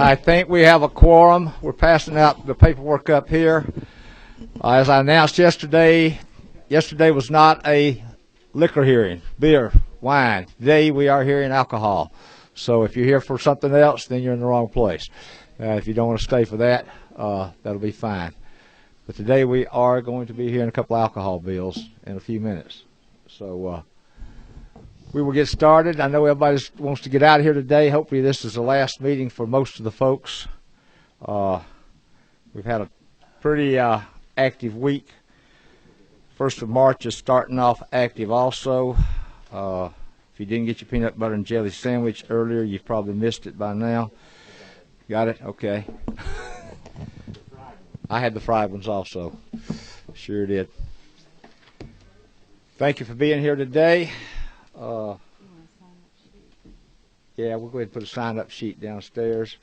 I think we have a quorum. We're passing out the paperwork up here. As I announced yesterday was not a liquor hearing, beer, wine. Today we are hearing alcohol. So if you're here for something else, then you're in the wrong place. If you don't want to stay for that, that'll be fine. But today we are going to be hearing a couple of alcohol bills in a few minutes. So we will get started. I know everybody wants to get out of here today. Hopefully this is the last meeting for most of the folks. We've had a pretty active week. 1st of March is starting off active also. If you didn't get your peanut butter and jelly sandwich earlier, you've probably missed it by now. Got it? Okay. I had the fried ones also. Sure did. Thank you for being here today. Yeah, we'll go ahead and put a sign-up sheet downstairs.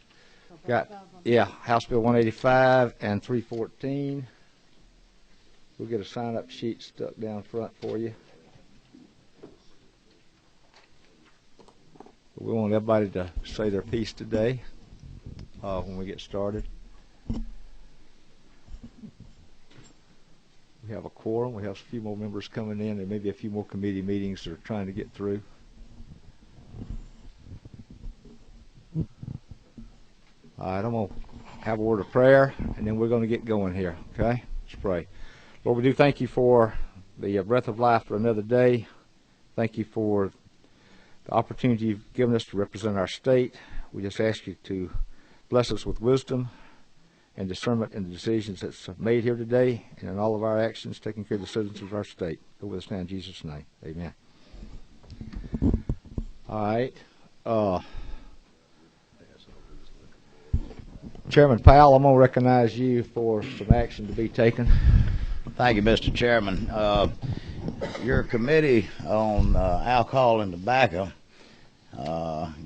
Got, yeah, House Bill 185 and 314. We'll get a sign-up sheet stuck down front for you. We want everybody to say their piece today when we get started. We have a quorum. We have a few more members coming in. There may be a few more committee meetings that are trying to get through. All right, I'm going to have a word of prayer, and then we're going to get going here, okay? Let's pray. Lord, we do thank you for the breath of life for another day. Thank you for the opportunity you've given us to represent our state. We just ask you to bless us with wisdom and discernment in the decisions that's made here today and in all of our actions, taking care of the citizens of our state. Go with us now in Jesus' name. Amen. All right. Chairman Powell, I'm going to recognize you for some action to be taken. Thank you, Mr. Chairman. Your committee on alcohol and tobacco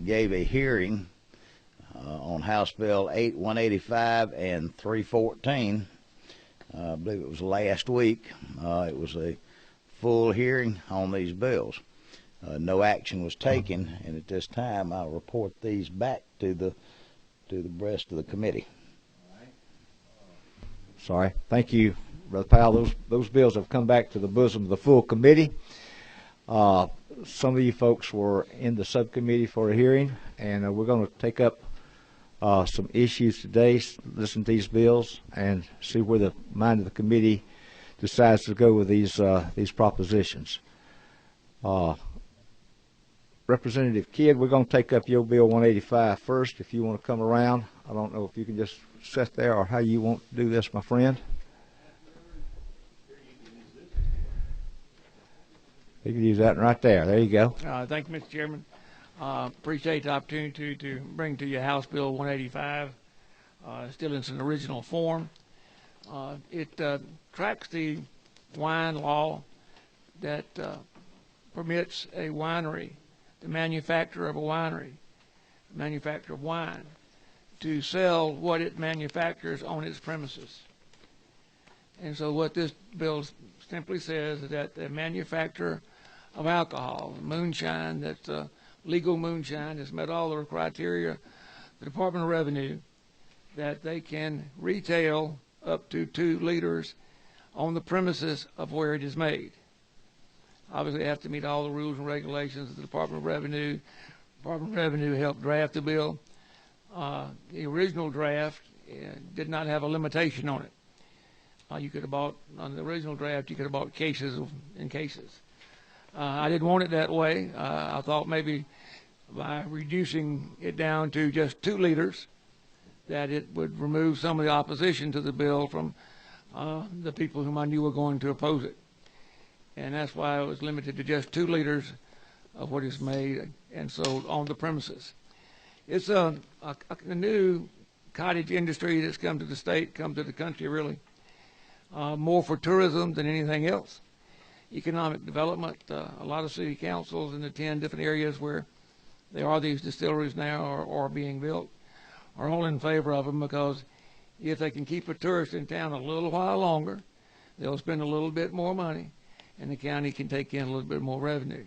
gave a hearing on House Bill 185 and 314. I believe it was last week. It was a full hearing on these bills. No action was taken, and at this time I'll report these back to the rest of the committee. Sorry. Thank you, Brother Powell. Those bills have come back to the bosom of the full committee. Some of you folks were in the subcommittee for a hearing, and we're going to take up some issues today, listen to these bills, and see where the mind of the committee decides to go with these propositions. Representative Kidd, we're going to take up your Bill 185 first. If you want to come around, I don't know if you can just sit there or how you want to do this, my friend. You can use that right there. There you go. Thank you, Mr. Chairman. Appreciate the opportunity to bring to you House Bill 185, still in its original form. It tracks the wine law that permits a winery, the manufacturer of wine, to sell what it manufactures on its premises. And so what this bill simply says is that the manufacturer of alcohol, moonshine, that's legal moonshine, has met all the criteria, the Department of Revenue, that they can retail up to 2 liters on the premises of where it is made. Obviously, they have to meet all the rules and regulations of the Department of Revenue. Department of Revenue helped draft the bill. The original draft did not have a limitation on it. You could have bought, on the original draft, you could have bought cases and cases. I didn't want it that way. I thought maybe by reducing it down to just 2 liters, that it would remove some of the opposition to the bill from the people whom I knew were going to oppose it. And that's why it was limited to just 2 liters of what is made and sold on the premises. It's a new cottage industry that's come to the state, come to the country really, more for tourism than anything else. Economic development, a lot of city councils in the 10 different areas where there are these distilleries now or being built are all in favor of them, because if they can keep a tourist in town a little while longer, they'll spend a little bit more money, and the county can take in a little bit more revenue.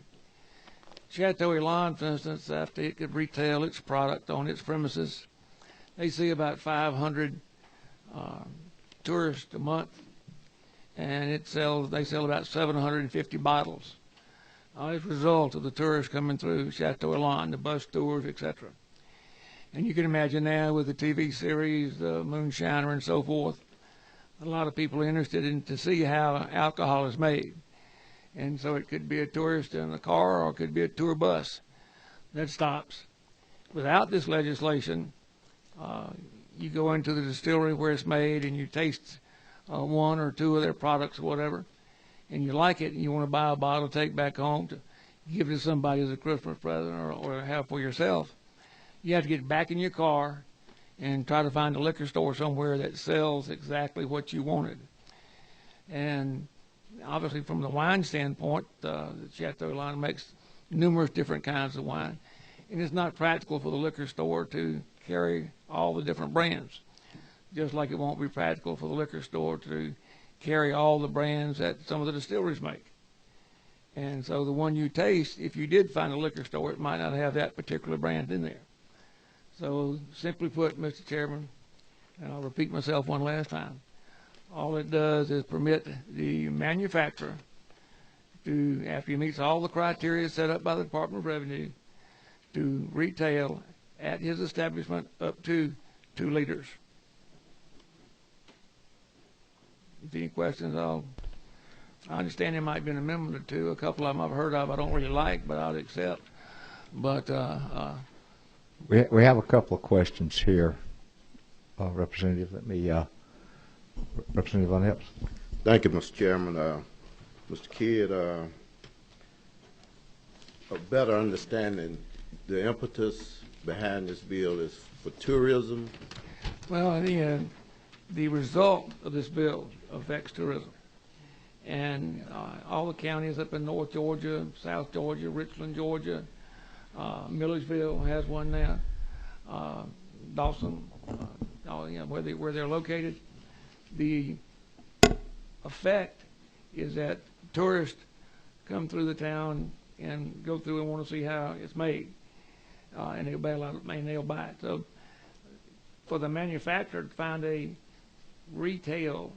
Chateau Elan, for instance, after it could retail its product on its premises, they see about 500 tourists a month, and they sell about 750 bottles as a result of the tourists coming through Chateau Elan, the bus tours, etc. And you can imagine now with the TV series, the Moonshiner and so forth, a lot of people are interested in to see how alcohol is made. And so it could be a tourist in a car or it could be a tour bus that stops. Without this legislation, you go into the distillery where it's made and you taste one or two of their products or whatever, and you like it and you want to buy a bottle to take back home to give it to somebody as a Christmas present or have for yourself. You have to get back in your car and try to find a liquor store somewhere that sells exactly what you wanted. And obviously from the wine standpoint, the Chateau Elan makes numerous different kinds of wine. And it's not practical for the liquor store to carry all the different brands, just like it won't be practical for the liquor store to carry all the brands that some of the distilleries make. And so the one you taste, if you did find a liquor store, it might not have that particular brand in there. So simply put, Mr. Chairman, and I'll repeat myself one last time, all it does is permit the manufacturer to, after he meets all the criteria set up by the Department of Revenue, to retail at his establishment up to 2 liters. If any questions, I understand there might be an amendment or two. A couple of them I've heard of I don't really like, but I'll accept. But we have a couple of questions here. Representative, Representative Von Epps. Thank you, Mr. Chairman. Mr. Kidd, a better understanding, the impetus behind this bill is for tourism. Well, the result of this bill affects tourism. And all the counties up in North Georgia, South Georgia, Richland, Georgia, Milledgeville has one now, Dawson, where they're located. The effect is that tourists come through the town and go through and want to see how it's made, and they'll buy it. So for the manufacturer to find a retail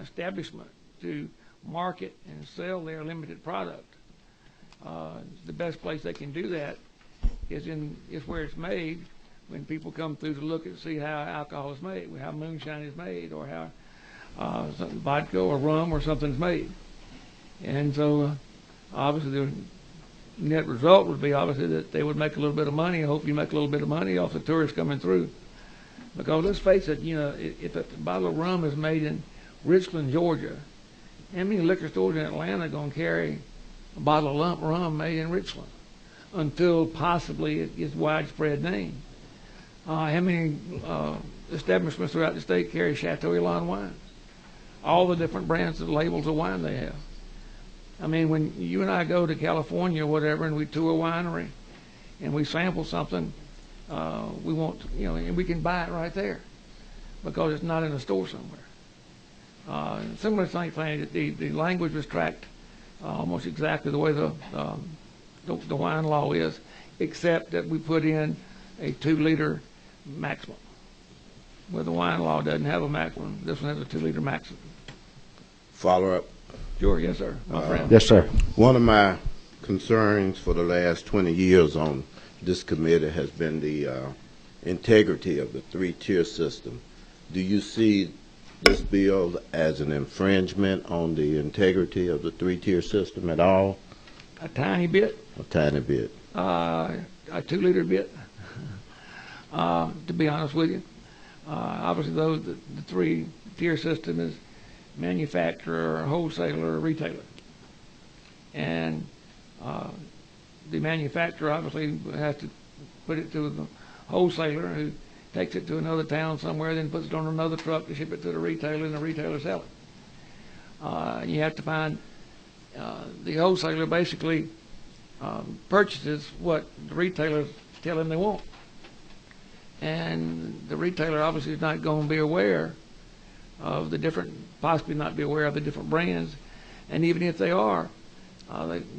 establishment to market and sell their limited product, the best place they can do that is where it's made. When people come through to look and see how alcohol is made, how moonshine is made, or how vodka or rum or something's made. And so obviously the net result would be obviously that they would make a little bit of money. I hope you make a little bit of money off the tourists coming through. Because let's face it, if a bottle of rum is made in Richland, Georgia, how many liquor stores in Atlanta are going to carry a bottle of rum made in Richland until possibly it gets widespread name? How many establishments throughout the state carry Chateau Elan wine? All the different brands of labels of wine they have. I mean, when you and I go to California or whatever and we tour a winery and we sample something, we want, and we can buy it right there because it's not in a store somewhere. Similar thing, the language was tracked almost exactly the way the wine law is, except that we put in a 2-liter maximum. Where the wine law doesn't have a maximum, this one has a 2-liter maximum. Follow up. Sure, yes, sir, my friend. Yes, sir. One of my concerns for the last 20 years on this committee has been the integrity of the 3-tier system. Do you see this bill as an infringement on the integrity of the 3-tier system at all? A tiny bit. A tiny bit. A 2-liter bit, to be honest with you. Obviously, though, the 3-tier system is manufacturer, wholesaler, retailer. And the manufacturer obviously has to put it to the wholesaler, who takes it to another town somewhere, then puts it on another truck to ship it to the retailer, and the retailer sells it. You have to find the wholesaler basically purchases what the retailers tell him they want. And the retailer obviously is not going to be aware of the different, possibly not be aware of the different brands. And even if they are,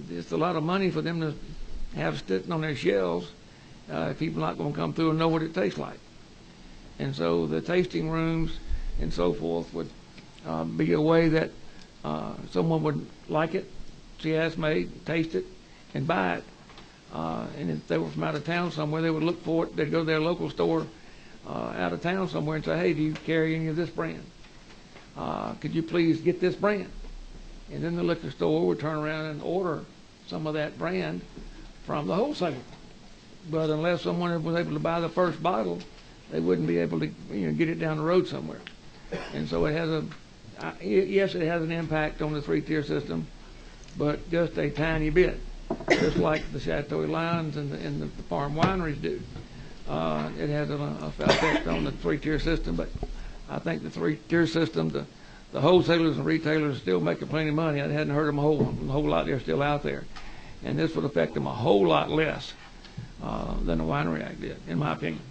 it's a lot of money for them to have sitting on their shelves if people are not going to come through and know what it tastes like. And so the tasting rooms and so forth would be a way that someone would like it, see how it's made, taste it, and buy it. And if they were from out of town somewhere, they would look for it. They'd go to their local store out of town somewhere and say, hey, do you carry any of this brand? Could you please get this brand? And then the liquor store would turn around and order some of that brand from the wholesaler. But unless someone was able to buy the first bottle, they wouldn't be able to get it down the road somewhere. And so it has yes, it has an impact on the three-tier system, but just a tiny bit, just like the Chateau Lines and the farm wineries do. It has an effect on the three-tier system, but I think the three-tier system, the wholesalers and retailers still making plenty of money. I hadn't heard them a whole lot. They're still out there. And this would affect them a whole lot less than the Winery Act did, in my opinion.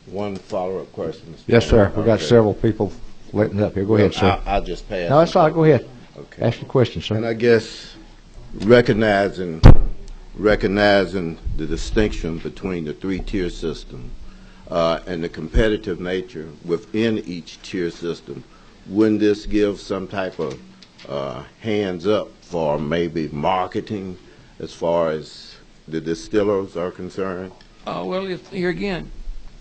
One follow-up question. Mr. Yes, sir. We've got Okay. several people letting up here. Go ahead, sir. I'll just pass. No, that's all right. Go ahead. Okay. Ask your question, sir. And I guess recognizing the distinction between the three-tier system and the competitive nature within each tier system, wouldn't this give some type of hands up for maybe marketing as far as the distillers are concerned? Well, here again,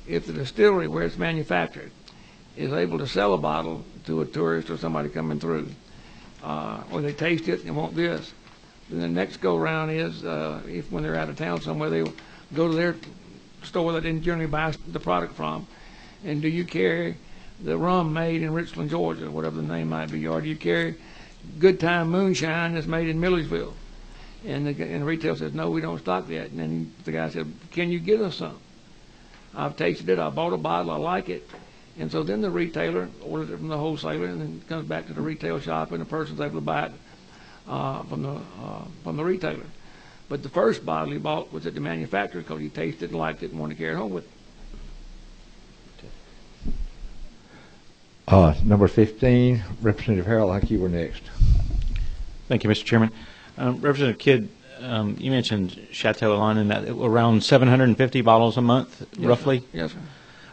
if the distillery where it's manufactured is able to sell a bottle to a tourist or somebody coming through, or they taste it and want this, then the next go-round is if when they're out of town somewhere, they go to their store that they generally buy the product from, and do you carry the rum made in Richland, Georgia, whatever the name might be, or do you carry Good Time Moonshine that's made in Milledgeville? And the retail says, no, we don't stock that. And then the guy said, can you get us some? I've tasted it. I bought a bottle. I like it. And so then the retailer orders it from the wholesaler, and then it comes back to the retail shop, and the person's able to buy it from the retailer. But the first bottle he bought was at the manufacturer because he tasted and liked it and wanted to carry it home with him. Number 15, Representative Harrell, I think you were next. Thank you, Mr. Chairman. Representative Kidd, you mentioned Chateau Alon and that around 750 bottles a month, roughly. Yes, sir.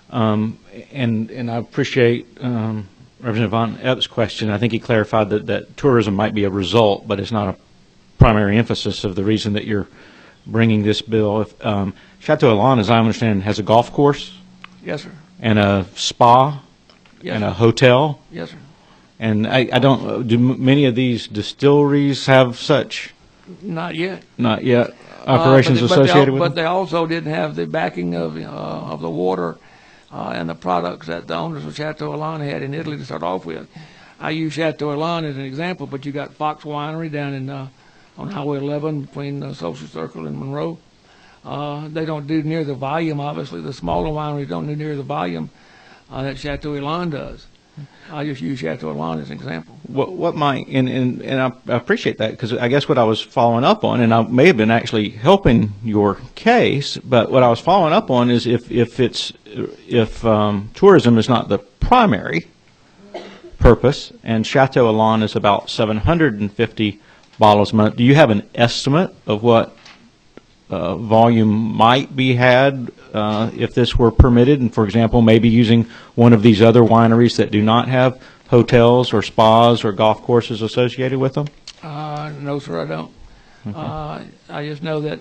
And I appreciate Representative Von Epp's question. I think he clarified that tourism might be a result, but it's not a primary emphasis of the reason that you're bringing this bill. Chateau Alon, as I understand, has a golf course. Yes, sir. And a spa. Yes, and sir. a hotel. Yes, sir. And I don't, do many of these distilleries have such? Not yet. Not yet. Operations associated with But them? they also didn't have the backing of the water and the products that the owners of Chateau Alon had in Italy to start off with. I use Chateau Alon as an example, but you got Fox Winery down in on Highway 11 between Social Circle and Monroe. They don't do near the volume, obviously. The smaller wineries don't do near the volume that Chateau Alon does. I just use Chateau Alon as an example. What might, and I appreciate that, because I guess what I was following up on, and I may have been actually helping your case, but what I was following up on is if tourism is not the primary purpose, and Chateau Alon is about 750 bottles a month, do you have an estimate of what volume might be had if this were permitted, and for example, maybe using one of these other wineries that do not have hotels or spas or golf courses associated with them? No, sir, I don't. Okay. I just know that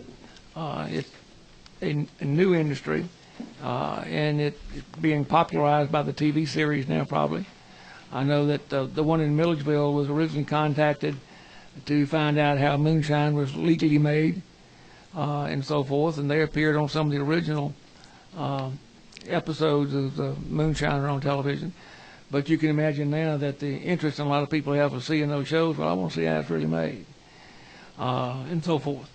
it's a new industry, and it's being popularized by the TV series now, probably. I know that the one in Milledgeville was originally contacted to find out how moonshine was legally made, and so forth, and they appeared on some of the original episodes of the Moonshiner on television. But you can imagine now that the interest in a lot of people have of seeing those shows, well, I want to see how it's really made, and so forth.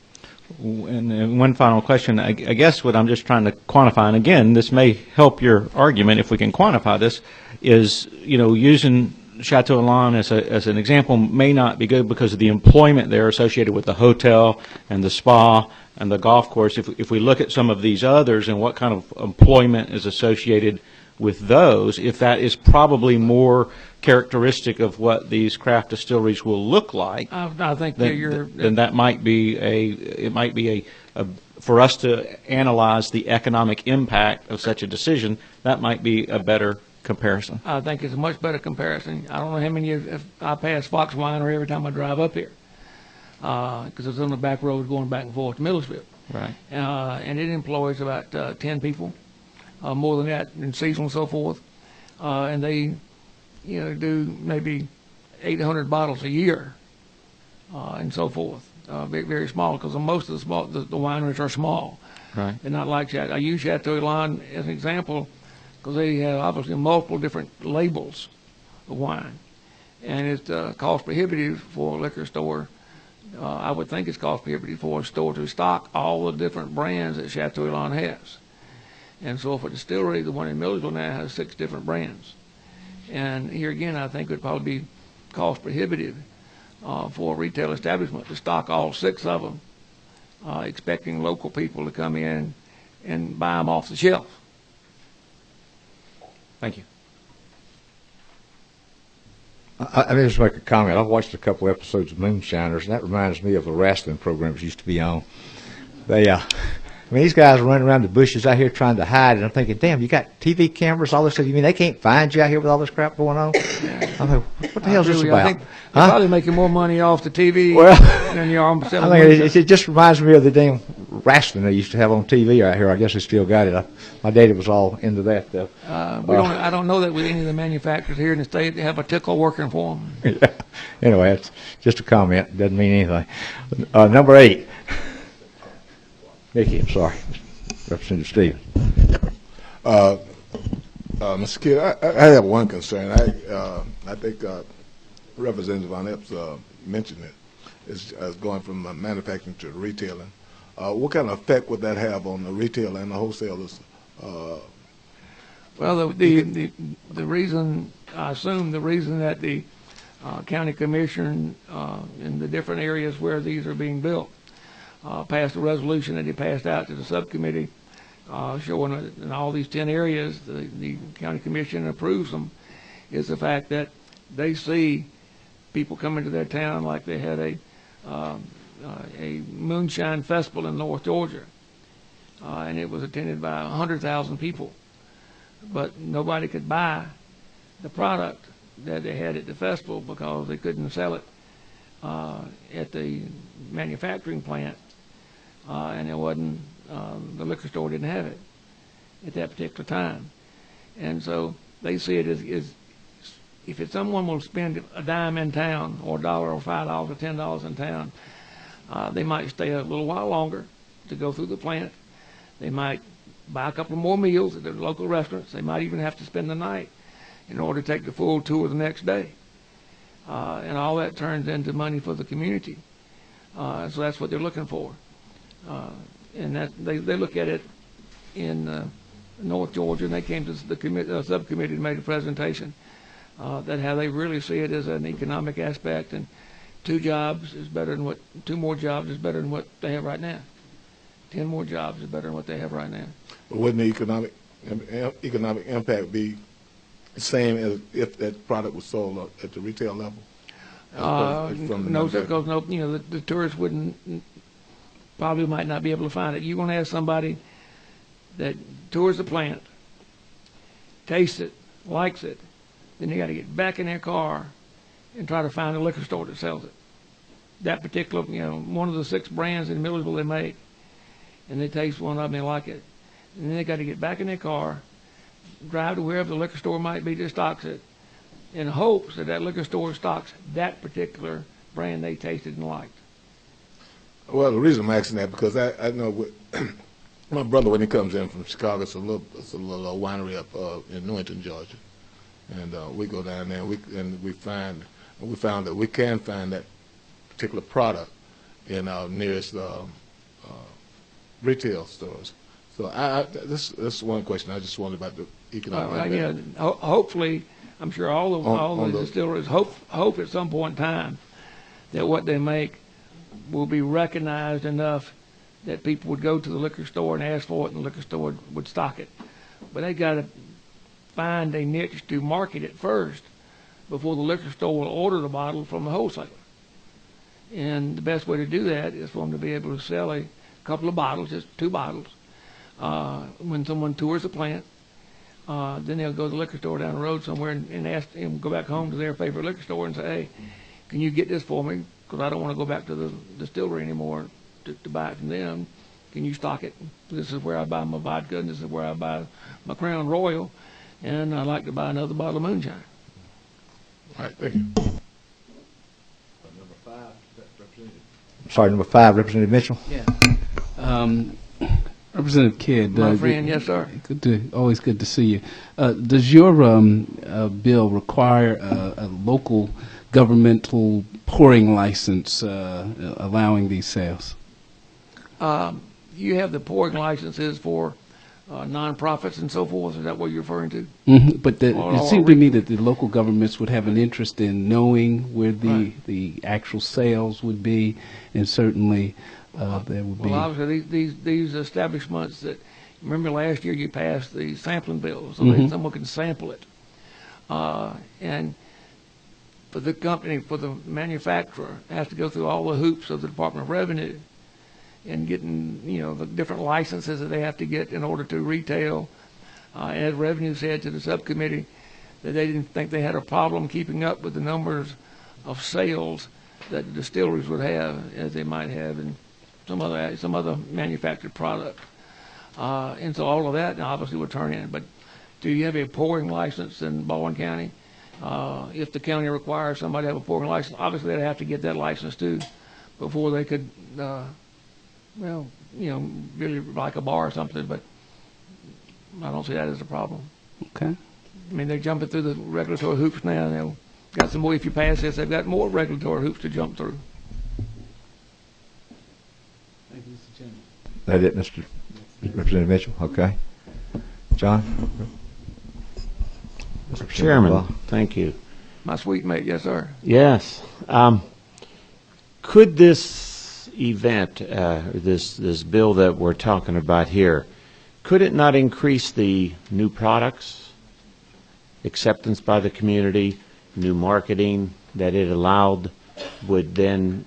And one final question. I guess what I'm just trying to quantify, and again, this may help your argument if we can quantify this, is, using Chateau Alon as an example may not be good because of the employment there associated with the hotel and the spa and the golf course. If we look at some of these others and what kind of employment is associated with those, if that is probably more characteristic of what these craft distilleries will look like, I think then that might be a for us to analyze the economic impact of such a decision, that might be a better comparison. I think it's a much better comparison. I don't know how many if I pass Fox Winery every time I drive up here, because it's on the back road going back and forth to Millersville. Right. And it employs about 10 people, more than that in seasonal and so forth. And they, do maybe 800 bottles a year, and so forth. Very, very small, because most of the wineries are small. Right. They're not like Chateau. I use Chateau Elan as an example because they have obviously multiple different labels of wine, and it's cost prohibitive for a liquor store. I would think it's cost prohibitive for a store to stock all the different brands that Chateau Elan has. And so for a distillery, the one in Millersville now has 6 different brands. And here again, I think it would probably be cost prohibitive for a retail establishment to stock all 6 of them, expecting local people to come in and buy them off the shelf. Thank you. I mean, just make a comment. I've watched a couple episodes of Moonshiners, and that reminds me of the wrestling programs used to be on. These guys are running around the bushes out here trying to hide, and I'm thinking, damn, you got TV cameras, all this stuff. You mean they can't find you out here with all this crap going on? I'm like, what the hell's this about? I think you're probably making more money off the TV than you are selling. I mean, it just reminds me of the damn wrestling they used to have on TV out here. I guess they still got it. My daddy was all into that stuff. I don't know that with any of the manufacturers here in the state they have a tickle working for them. Yeah. Anyway, it's just a comment. It doesn't mean anything. Number 8. Mickey, I'm sorry. Representative Stevens. Mr. Kidd, I have one concern. I think Representative Von Epps mentioned it. It's going from manufacturing to retailing. What kind of effect would that have on the retail and the wholesalers? Well, the reason, I assume the reason that the county commission in the different areas where these are being built passed a resolution that he passed out to the subcommittee showing that in all these 10 areas the county commission approves them, is the fact that they see people coming to their town like they had a moonshine festival in North Georgia, and it was attended by 100,000 people, but nobody could buy the product that they had at the festival because they couldn't sell it at the manufacturing plant, and it wasn't, the liquor store didn't have it at that particular time. And so they see it as if someone will spend a dime in town, or $1 or $5 or $10 in town, they might stay a little while longer to go through the plant. They might buy a couple more meals at the local restaurants. They might even have to spend the night in order to take the full tour the next day. And all that turns into money for the community. So that's what they're looking for. And that they look at it in North Georgia, and they came to the subcommittee and made a presentation that how they really see it as an economic aspect, and 2 more jobs is better than what they have right now. 10 more jobs is better than what they have right now. But wouldn't the economic impact be the same as if that product was sold at the retail level? No, sir, because the tourists probably might not be able to find it. You're going to have somebody that tours the plant, tastes it, likes it, then they got to get back in their car and try to find a liquor store that sells it. That particular, one of the 6 brands in Millersville they make, and they taste one of them, they like it. And then they got to get back in their car, drive to wherever the liquor store might be that stocks it, in hopes that that liquor store stocks that particular brand they tasted and liked. Well, the reason I'm asking that because I know my brother, when he comes in from Chicago, it's a little winery up in Newington, Georgia, and we go down there and we found that we can find that particular product in our nearest retail stores. So this is one question I just wondered about the economic impact. Hopefully, I'm sure all the distilleries hope at some point in time that what they make will be recognized enough that people would go to the liquor store and ask for it, and the liquor store would stock it. But they got to find a niche to market it first before the liquor store will order the bottle from the wholesaler. And the best way to do that is for them to be able to sell a couple of bottles, just 2 bottles. When someone tours the plant, then they'll go to the liquor store down the road somewhere and ask them, go back home to their favorite liquor store and say, hey, can you get this for me? Because I don't want to go back to the distillery anymore to buy it from them. Can you stock it? This is where I buy my vodka, and this is where I buy my Crown Royal, and I'd like to buy another bottle of moonshine. All right, thank you. Sorry, number 5, Representative Mitchell. Yeah. Representative Kidd. My friend, yes, sir. Always good to see you. Does your bill require a local governmental pouring license allowing these sales? You have the pouring licenses for nonprofits and so forth. Is that what you're referring to? Mm-hmm. But it seemed to me that the local governments would have an interest in knowing where the actual sales would be, and certainly there would be. Well, obviously, these establishments that, remember last year you passed the sampling bill, so that someone can sample it. And for the company, for the manufacturer, has to go through all the hoops of the Department of Revenue and getting, the different licenses that they have to get in order to retail. As Revenue said to the subcommittee, that they didn't think they had a problem keeping up with the numbers of sales that the distilleries would have, as they might have in some other manufactured product. And so all of that obviously would turn in. But do you have a pouring license in Baldwin County? If the county requires somebody to have a pouring license, obviously they'd have to get that license too before they could, really like a bar or something. But I don't see that as a problem. Okay. I mean, they're jumping through the regulatory hoops now. They've got some more. If you pass this, they've got more regulatory hoops to jump through. Thank you, Mr. Chairman. That it, Mr. Representative Mitchell? Okay. John? Mr. Chairman, thank you. My sweet mate, yes, sir. Yes. Could this event, this bill that we're talking about here, could it not increase the new products, acceptance by the community, new marketing that it allowed, would then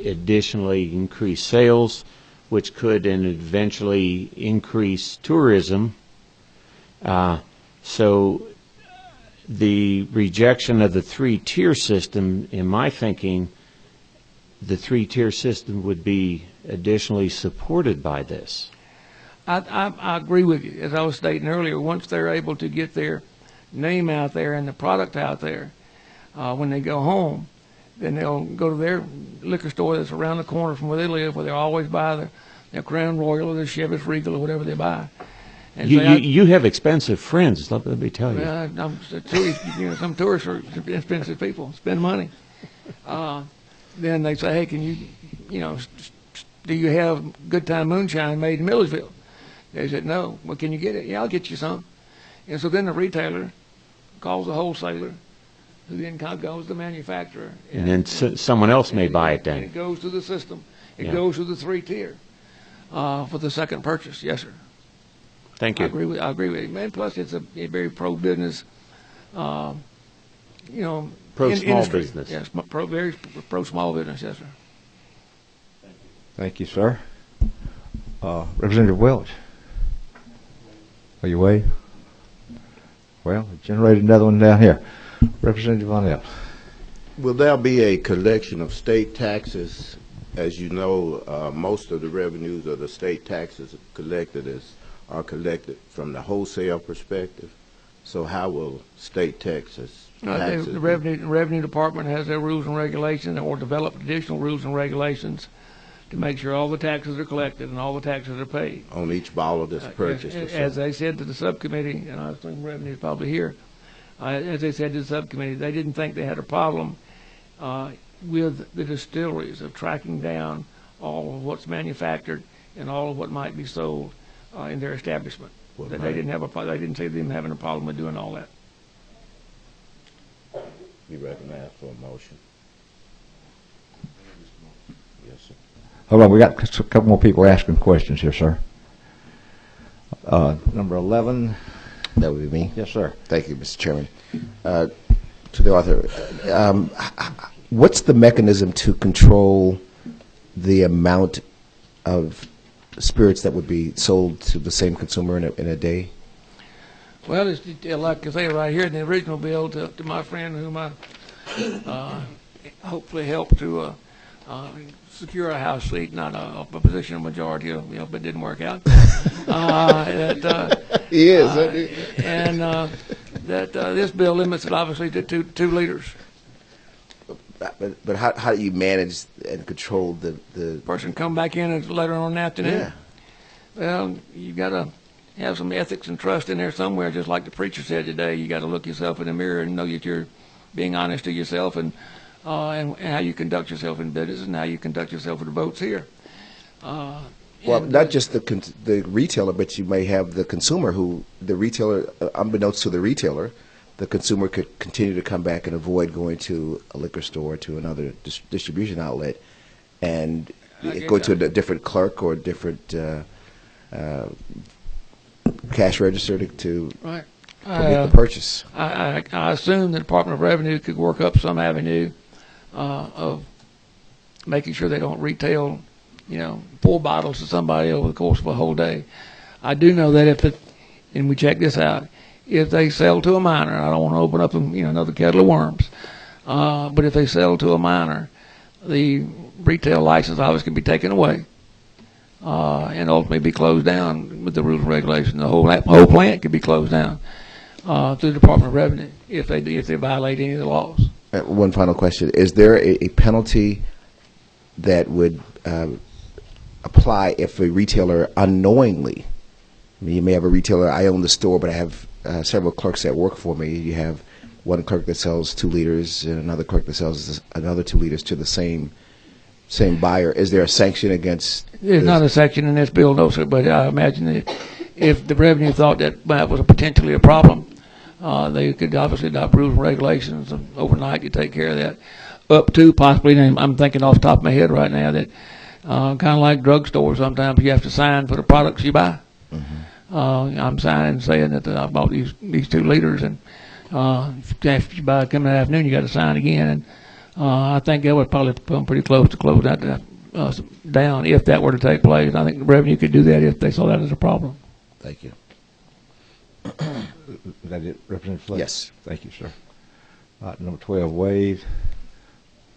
additionally increase sales, which could and eventually increase tourism? So the rejection of the 3-tier system, in my thinking, the 3-tier system would be additionally supported by this. I agree with you. As I was stating earlier, once they're able to get their name out there and the product out there, when they go home, then they'll go to their liquor store that's around the corner from where they live, where they always buy their Crown Royal or their Chevy's Regal or whatever they buy. And you have expensive friends, let me tell you. Some tourists are expensive people, spend money. Then they say, hey, can you, do you have Good Time moonshine made in Millersville? They said, no. Well, can you get it? Yeah, I'll get you some. And so then the retailer calls the wholesaler, who then goes to the manufacturer. And then someone else may buy it then. And it goes through the system. It goes through the 3-tier for the second purchase. Yes, sir. Thank you. I agree with you. And plus, it's a very pro-business, pro-small business. Yes, very pro-small business. Yes, sir. Thank you, sir. Representative Welch. Are you away? Well, it generated another one down here. Representative Von L. Will there be a collection of state taxes? As you know, most of the revenues of the state taxes are collected from the wholesale perspective. So how will state taxes the revenue department has their rules and regulations, or developed additional rules and regulations to make sure all the taxes are collected and all the taxes are paid on each bottle that's purchased? As they said to the subcommittee, and I assume Revenue is probably here, as they said to the subcommittee, they didn't think they had a problem with the distilleries of tracking down all of what's manufactured and all of what might be sold in their establishment. They didn't see them having a problem with doing all that. Be recognized for a motion. Yes, sir. Hold on, we got a couple more people asking questions here, sir. Number 11. That would be me. Yes, sir. Thank you, Mr. Chairman. To the author, what's the mechanism to control the amount of spirits that would be sold to the same consumer in a day? Well, it's like I say right here in the original bill to my friend whom I hopefully helped to secure a House seat, not a position majority, but it didn't work out. He is. This bill limits it obviously to two liters. But how do you manage and control the Person come back in later on in the afternoon. Yeah. Well, you got to have some ethics and trust in there somewhere, just like the preacher said today. You got to look yourself in the mirror and know that you're being honest to yourself and how you conduct yourself in business and how you conduct yourself with the votes here. Well, not just the retailer, but you may have the consumer the retailer, unbeknownst to the retailer, the consumer could continue to come back and avoid going to a liquor store, to another distribution outlet, and go to a different clerk or a different cash register to Right. permit the purchase. I assume the Department of Revenue could work up some avenue of making sure they don't retail, 4 bottles to somebody over the course of a whole day. I do know that and we check this out, if they sell to a minor, I don't want to open up another kettle of worms, but if they sell to a minor, the retail license obviously can be taken away and ultimately be closed down with the rules and regulations. The whole plant could be closed down through the Department of Revenue if they violate any of the laws. One final question: is there a penalty that would apply if a retailer unknowingly? I mean, you may have a retailer. I own the store, but I have several clerks that work for me. You have one clerk that sells 2 liters and another clerk that sells another 2 liters to the same buyer. Is there a sanction against? There's not a section in this bill, no, sir, but I imagine that if the revenue thought that was potentially a problem, they could obviously adopt rules and regulations overnight to take care of that. Up to possibly, and I'm thinking off the top of my head right now, that kind of like drugstores, sometimes you have to sign for the products you buy. Mm-hmm. I'm signing saying that I bought these 2 liters, and after you buy it coming in the afternoon, you got to sign again. And I think that would probably come pretty close to close that down if that were to take place. I think the revenue could do that if they saw that as a problem. Thank you. Is that it, Representative Fletcher? Yes. Thank you, sir. Number 12, waived.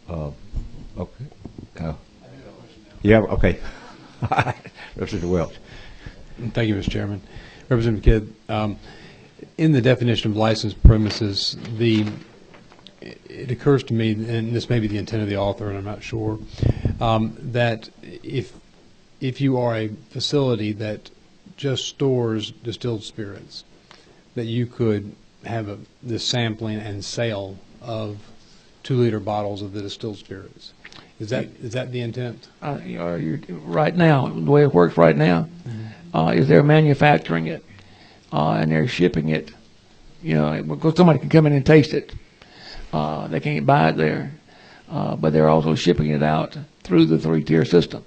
Okay. Yeah, okay. Representative Welch. Thank you, Mr. Chairman. Representative Kidd, in the definition of licensed premises, it occurs to me, and this may be the intent of the author, and I'm not sure, that if you are a facility that just stores distilled spirits, that you could have the sampling and sale of 2-liter bottles of the distilled spirits. Is that the intent? Right now, the way it works right now, is they're manufacturing it and they're shipping it. Because somebody can come in and taste it. They can't buy it there, but they're also shipping it out through the 3-tier system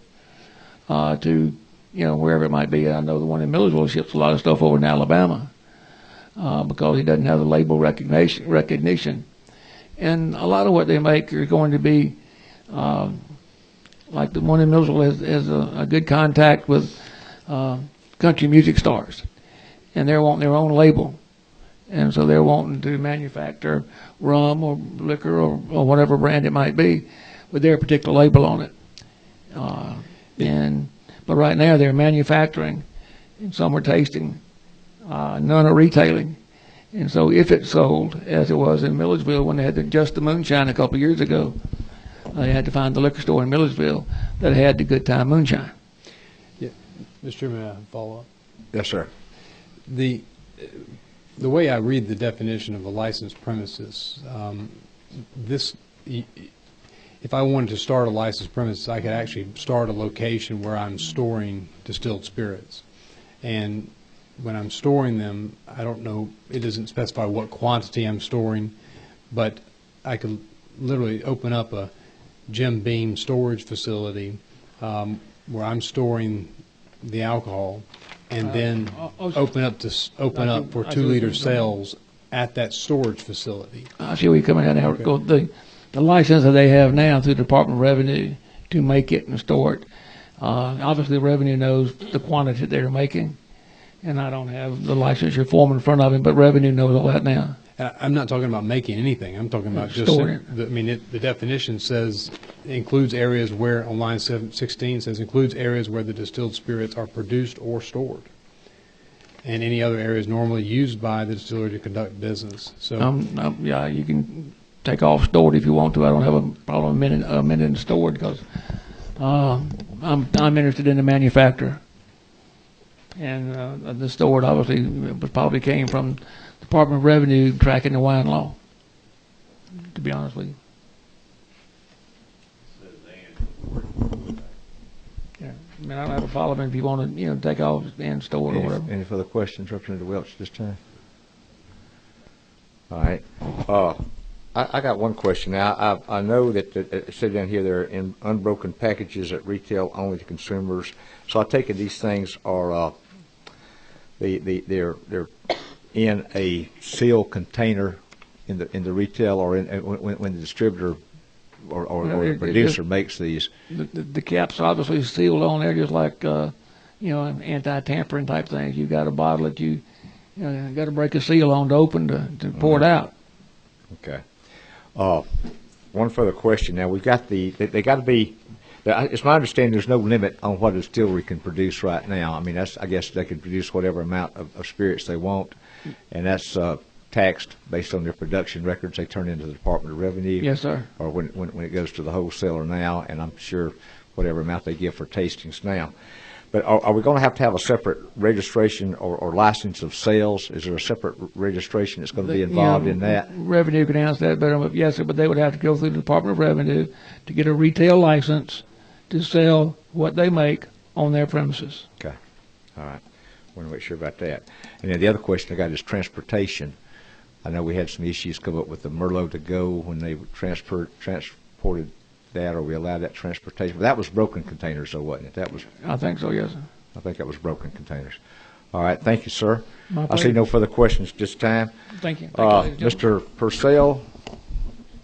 to wherever it might be. I know the one in Millersville ships a lot of stuff over in Alabama because he doesn't have the label recognition. And a lot of what they make are going to be like the one in Millersville has a good contact with country music stars, and they're wanting their own label. And so they're wanting to manufacture rum or liquor or whatever brand it might be with their particular label on it. But right now they're manufacturing, and some are tasting, none are retailing. And so if it's sold, as it was in Millersville when they had just the moonshine a couple of years ago, they had to find the liquor store in Millersville that had the Good Time moonshine. Yeah. Mr. Chairman, may I follow up? Yes, sir. The way I read the definition of a licensed premises, if I wanted to start a licensed premises, I could actually start a location where I'm storing distilled spirits. And when I'm storing them, I don't know, it doesn't specify what quantity I'm storing, but I could literally open up a Jim Beam storage facility where I'm storing the alcohol, and then open up for 2-liter sales at that storage facility. I see where you're coming at now. Okay. The license that they have now through the Department of Revenue to make it and store it, Obviously, revenue knows the quantity they're making, and I don't have the licensure form in front of him, but revenue knows all that now. I'm not talking about making anything. I'm talking about just, Storing it. the definition says includes areas where, on line 16 says includes areas where the distilled spirits are produced or stored, and any other areas normally used by the distillery to conduct business. So, Yeah, you can take off stored if you want to. I don't have a problem amending stored because I'm interested in the manufacturer. And the stored obviously probably came from Department of Revenue tracking the wine law, to be honest with you. Yeah. I mean, I don't have a problem if you want to, take off and store or whatever. Any further questions, Representative Welch, this time? All right. I got one question now. I know that it said down here they're in unbroken packages at retail only to consumers. So I take it these things are they're in a sealed container in the retail or when the distributor or the producer makes these. The cap's obviously sealed on there, just like anti-tampering type things. You got a bottle that you got to break a seal on to open to pour it out. Okay. One further question. Now we've got they got to be. It's my understanding there's no limit on what a distillery can produce right now. I mean, I guess they can produce whatever amount of spirits they want, and that's taxed based on their production records they turn into the Department of Revenue. Yes, sir. Or when it goes to the wholesaler now, and I'm sure whatever amount they give for tastings now. But are we going to have a separate registration or license of sales? Is there a separate registration that's going to be involved in that? Revenue can answer that better, yes, sir, but they would have to go through the Department of Revenue to get a retail license to sell what they make on their premises. Okay. All right. I want to make sure about that. And then the other question I got is transportation. I know we had some issues come up with the Merlot to go when they transported that, or we allowed that transportation. But that was broken containers, though, wasn't it? That was. I think so, yes, sir. I think that was broken containers. All right. Thank you, sir. My I see no further questions at this time. Thank you. Thank you, Mr. Purcell,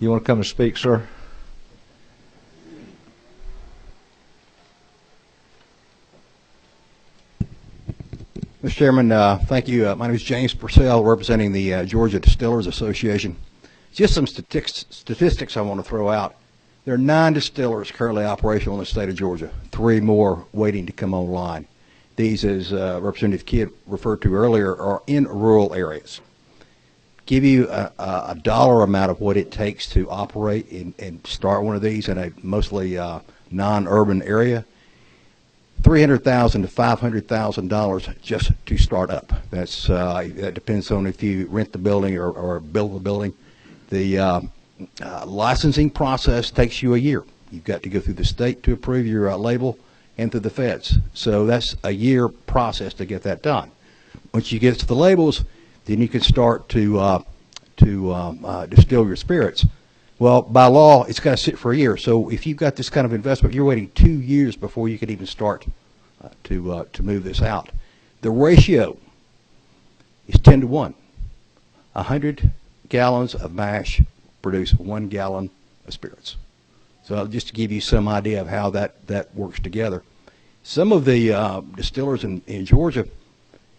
you want to come and speak, sir? Mr. Chairman, thank you. My name is James Purcell, representing the Georgia Distillers Association. Just some statistics I want to throw out. There are 9 distillers currently operational in the state of Georgia, 3 more waiting to come online. These, as Representative Kidd referred to earlier, are in rural areas. Give you a dollar amount of what it takes to operate and start one of these in a mostly non-urban area. $300,000 to $500,000 just to start up. That depends on if you rent the building or build the building. The licensing process takes you a year. You've got to go through the state to approve your label and through the feds. So that's a year process to get that done. Once you get to the labels, then you can start to distill your spirits. Well, by law, it's got to sit for a year. So if you've got this kind of investment, you're waiting 2 years before you can even start to move this out. The ratio is 10 to 1. 100 gallons of mash produce 1 gallon of spirits. So just to give you some idea of how that works together. Some of the distillers in Georgia,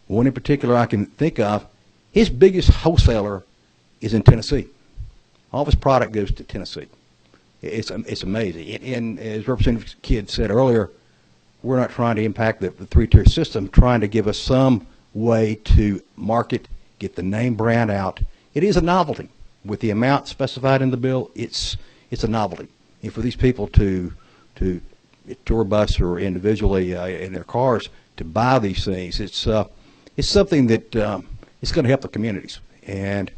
one in particular I can think of, his biggest wholesaler is in Tennessee. All of his product goes to Tennessee. It's amazing. And as Representative Kidd said earlier, we're not trying to impact the 3-tier system, trying to give us some way to market, get the name brand out. It is a novelty. With the amount specified in the bill, it's a novelty. And for these people to tour bus or individually in their cars to buy these things, it's something that it's going to help the communities. And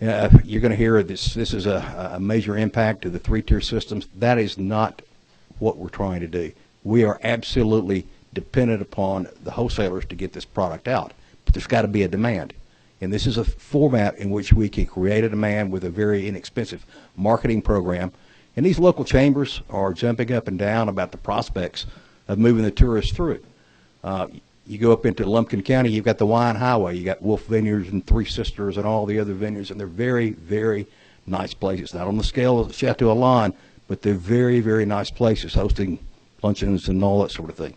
you're going to hear this is a major impact to the 3-tier systems. That is not what we're trying to do. We are absolutely dependent upon the wholesalers to get this product out. But there's got to be a demand. And this is a format in which we can create a demand with a very inexpensive marketing program. And these local chambers are jumping up and down about the prospects of moving the tourists through it. You go up into Lumpkin County, you've got the Wine Highway, you got Wolf Vineyards and Three Sisters and all the other vineyards, and they're very, very nice places. Not on the scale of Chateau Alon, but they're very, very nice places, hosting luncheons and all that sort of thing.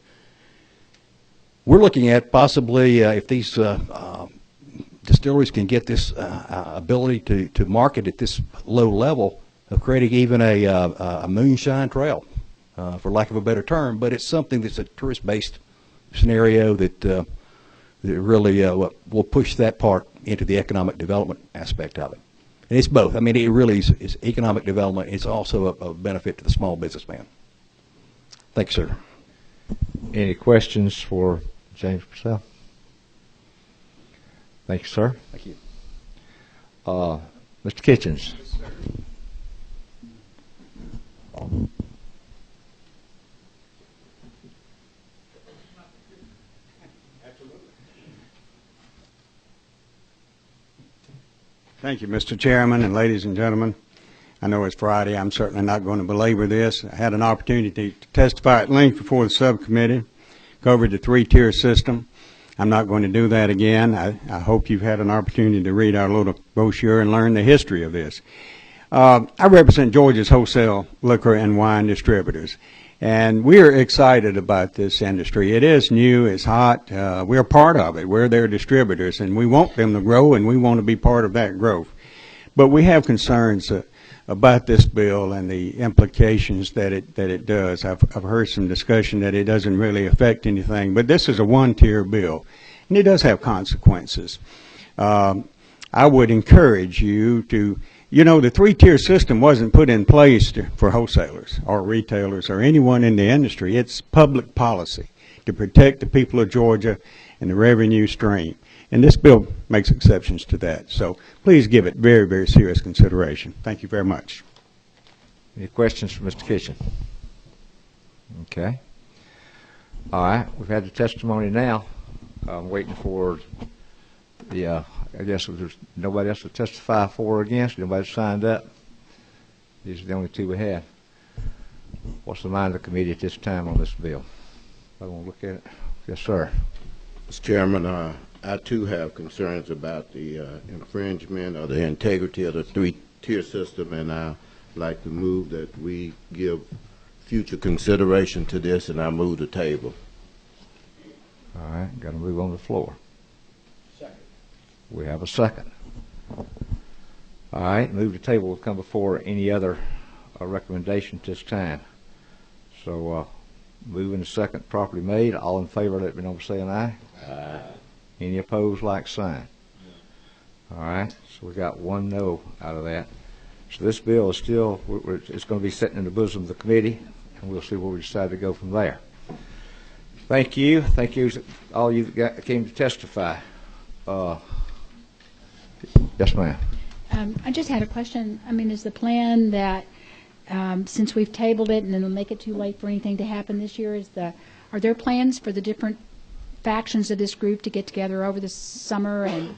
We're looking at possibly if these distilleries can get this ability to market at this low level, of creating even a moonshine trail, for lack of a better term. But it's something that's a tourist-based scenario that really will push that part into the economic development aspect of it. And it's both. I mean, it really is economic development. It's also a benefit to the small businessman. Thank you, sir. Any questions for James Purcell? Thank you, sir. Thank you. Mr. Kitchens. Thank you, Mr. Chairman and ladies and gentlemen. I know it's Friday. I'm certainly not going to belabor this. I had an opportunity to testify at length before the subcommittee, covered the three-tier system. I'm not going to do that again. I hope you've had an opportunity to read our little brochure and learn the history of this. I represent Georgia's wholesale liquor and wine distributors, and we're excited about this industry. It is new, it's hot, we're part of it. We're their distributors, and we want them to grow, and we want to be part of that growth. But we have concerns about this bill and the implications that it does. I've heard some discussion that it doesn't really affect anything, but this is a one-tier bill, and it does have consequences. I would encourage you to, the three-tier system wasn't put in place for wholesalers or retailers or anyone in the industry. It's public policy to protect the people of Georgia and the revenue stream. And this bill makes exceptions to that. So please give it very, very serious consideration. Thank you very much. Any questions for Mr. Kitchen? Okay. All right. We've had the testimony now. I'm waiting for the, I guess there's nobody else to testify for or against. Nobody signed up. These are the only two we had. What's the mind of the committee at this time on this bill? I want to look at it. Yes, sir. Mr. Chairman, I too have concerns about the infringement or the integrity of the three-tier system, and I'd like to move that we give future consideration to this, and I move the table. All right, got to move on the floor. Second. We have a second. All right, move the table will come before any other recommendation at this time. So moving the second properly made. All in favor, let me know by saying aye. Aye. Any opposed, like sign. All right, so we got one no out of that. So this bill is still, it's going to be sitting in the bosom of the committee, and we'll see where we decide to go from there. Thank you. Thank you, all you that came to testify. Yes, ma'am. I just had a question. I mean, is the plan that since we've tabled it and then it'll make it too late for anything to happen this year, are there plans for the different factions of this group to get together over the summer? And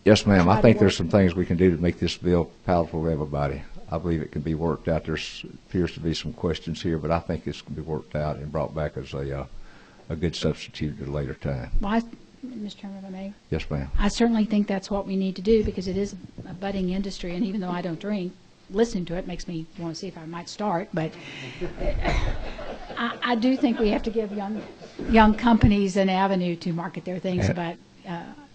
yes, ma'am. I think there's some things we can do to make this bill palatable to everybody. I believe it can be worked out. There appears to be some questions here, but I think this can be worked out and brought back as a good substitute at a later time. Well, Mr. Chairman, if I may. Yes, ma'am. I certainly think that's what we need to do because it is a budding industry, and even though I don't drink, listening to it makes me want to see if I might start. But I do think we have to give young companies an avenue to market their things, but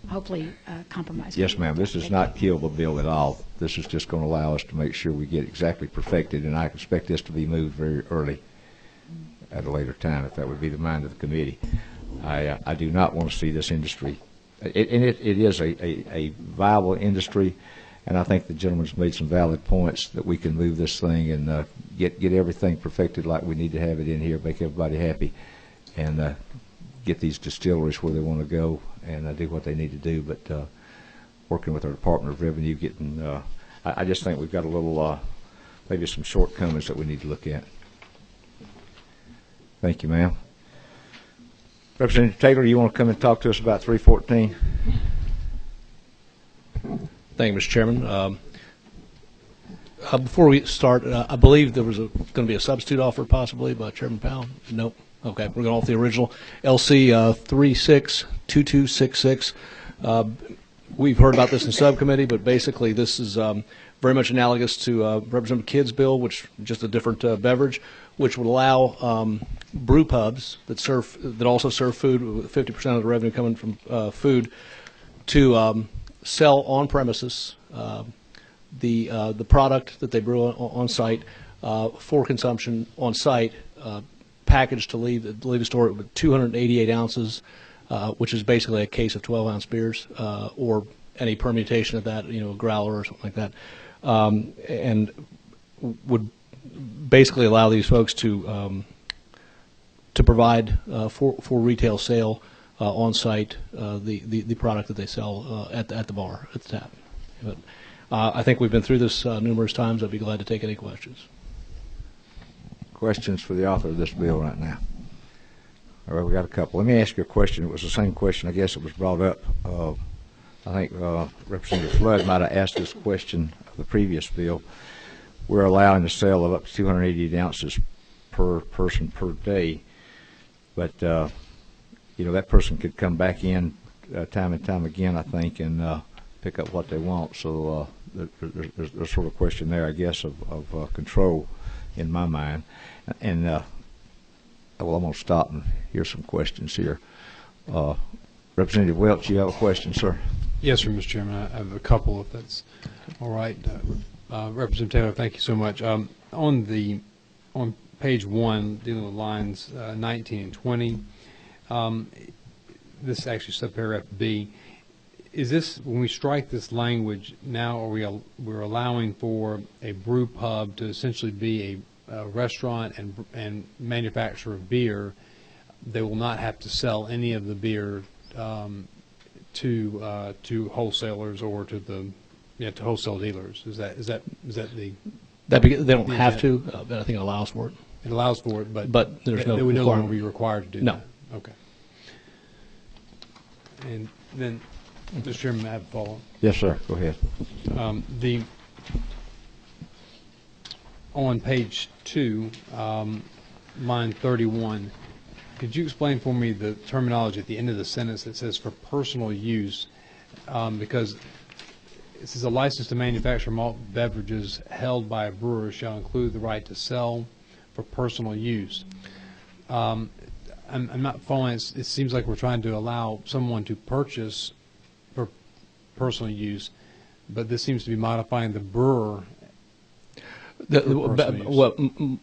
hopefully compromise. Yes, ma'am. This does not kill the bill at all. This is just going to allow us to make sure we get exactly perfected, and I expect this to be moved very early at a later time, if that would be the mind of the committee. I do not want to see this industry, and it is a viable industry, and I think the gentleman's made some valid points that we can move this thing and get everything perfected like we need to have it in here, make everybody happy, and get these distilleries where they want to go and do what they need to do. But working with our Department of Revenue, I just think we've got a little, maybe some shortcomings that we need to look at. Thank you, ma'am. Representative Taylor, you want to come and talk to us about 314? Thank you, Mr. Chairman. Before we start, I believe there was going to be a substitute offer possibly by Chairman Powell. Nope. Okay, we're going off the original. LC 362266. We've heard about this in subcommittee, but basically this is very much analogous to Representative Kidd's bill, which is just a different beverage, which would allow brew pubs that also serve food, with 50% of the revenue coming from food, to sell on premises the product that they brew on site for consumption on site, packaged to leave the store with 288 ounces, which is basically a case of 12-ounce beers, or any permutation of that, a growler or something like that, and would basically allow these folks to provide for retail sale on site the product that they sell at the bar, at the tap. But I think we've been through this numerous times. I'd be glad to take any questions. Questions for the author of this bill right now? All right, we got a couple. Let me ask you a question. It was the same question. I guess it was brought up. I think Representative Flood might have asked this question of the previous bill. We're allowing the sale of up to 288 ounces per person per day, but that person could come back in time and time again, I think, and pick up what they want. So there's sort of a question there, I guess, of control in my mind. And I'm going to stop and hear some questions here. Representative Welch, you have a question, sir? Yes, sir, Mr. Chairman. I have a couple, if that's all right. Representative Taylor, thank you so much. On page 1, dealing with lines 19 and 20, this is actually subparagraph B. Is this, when we strike this language now, we're allowing for a brew pub to essentially be a restaurant and manufacturer of beer? They will not have to sell any of the beer to wholesalers or to wholesale dealers. Is that the? They don't have to, but I think it allows for it. It allows for it, but there's no they would no longer be required to do no. that. Okay. And then, Mr. Chairman, I have a follow-up. Yes, sir. Go ahead. On page 2, line 31, could you explain for me the terminology at the end of the sentence that says for personal use? Because it says a license to manufacture malt beverages held by a brewer shall include the right to sell for personal use. I'm not following. It seems like we're trying to allow someone to purchase for personal use, but this seems to be modifying the brewer.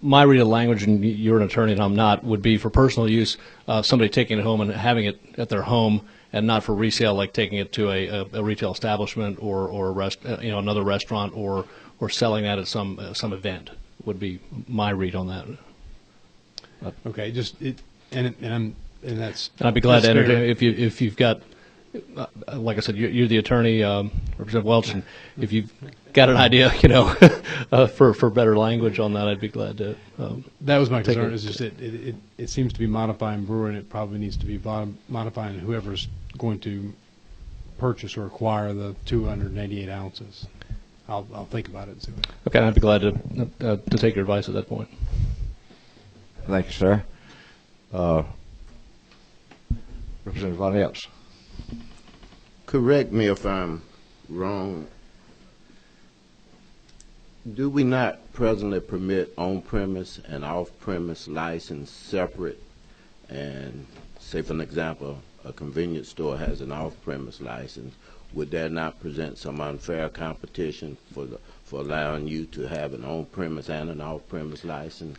My read of language, and you're an attorney and I'm not, would be for personal use, somebody taking it home and having it at their home, and not for resale, like taking it to a retail establishment or another restaurant, or selling that at some event. Would be my read on that. Okay, and I'd be glad to entertain if you've got, like I said, you're the attorney, Representative Welch, and if you've got an idea, for better language on that, I'd be glad to. That was my concern. Is just it seems to be modifying brewer, and it probably needs to be modifying whoever's going to purchase or acquire the 288 ounces. I'll think about it and see what. Okay, I'd be glad to take your advice at that point. Thank you, sir. Representative Von Epps. Correct me if I'm wrong. Do we not presently permit on-premise and off-premise license separate? And say, for an example, a convenience store has an off-premise license. Would that not present some unfair competition for allowing you to have an on-premise and an off-premise license?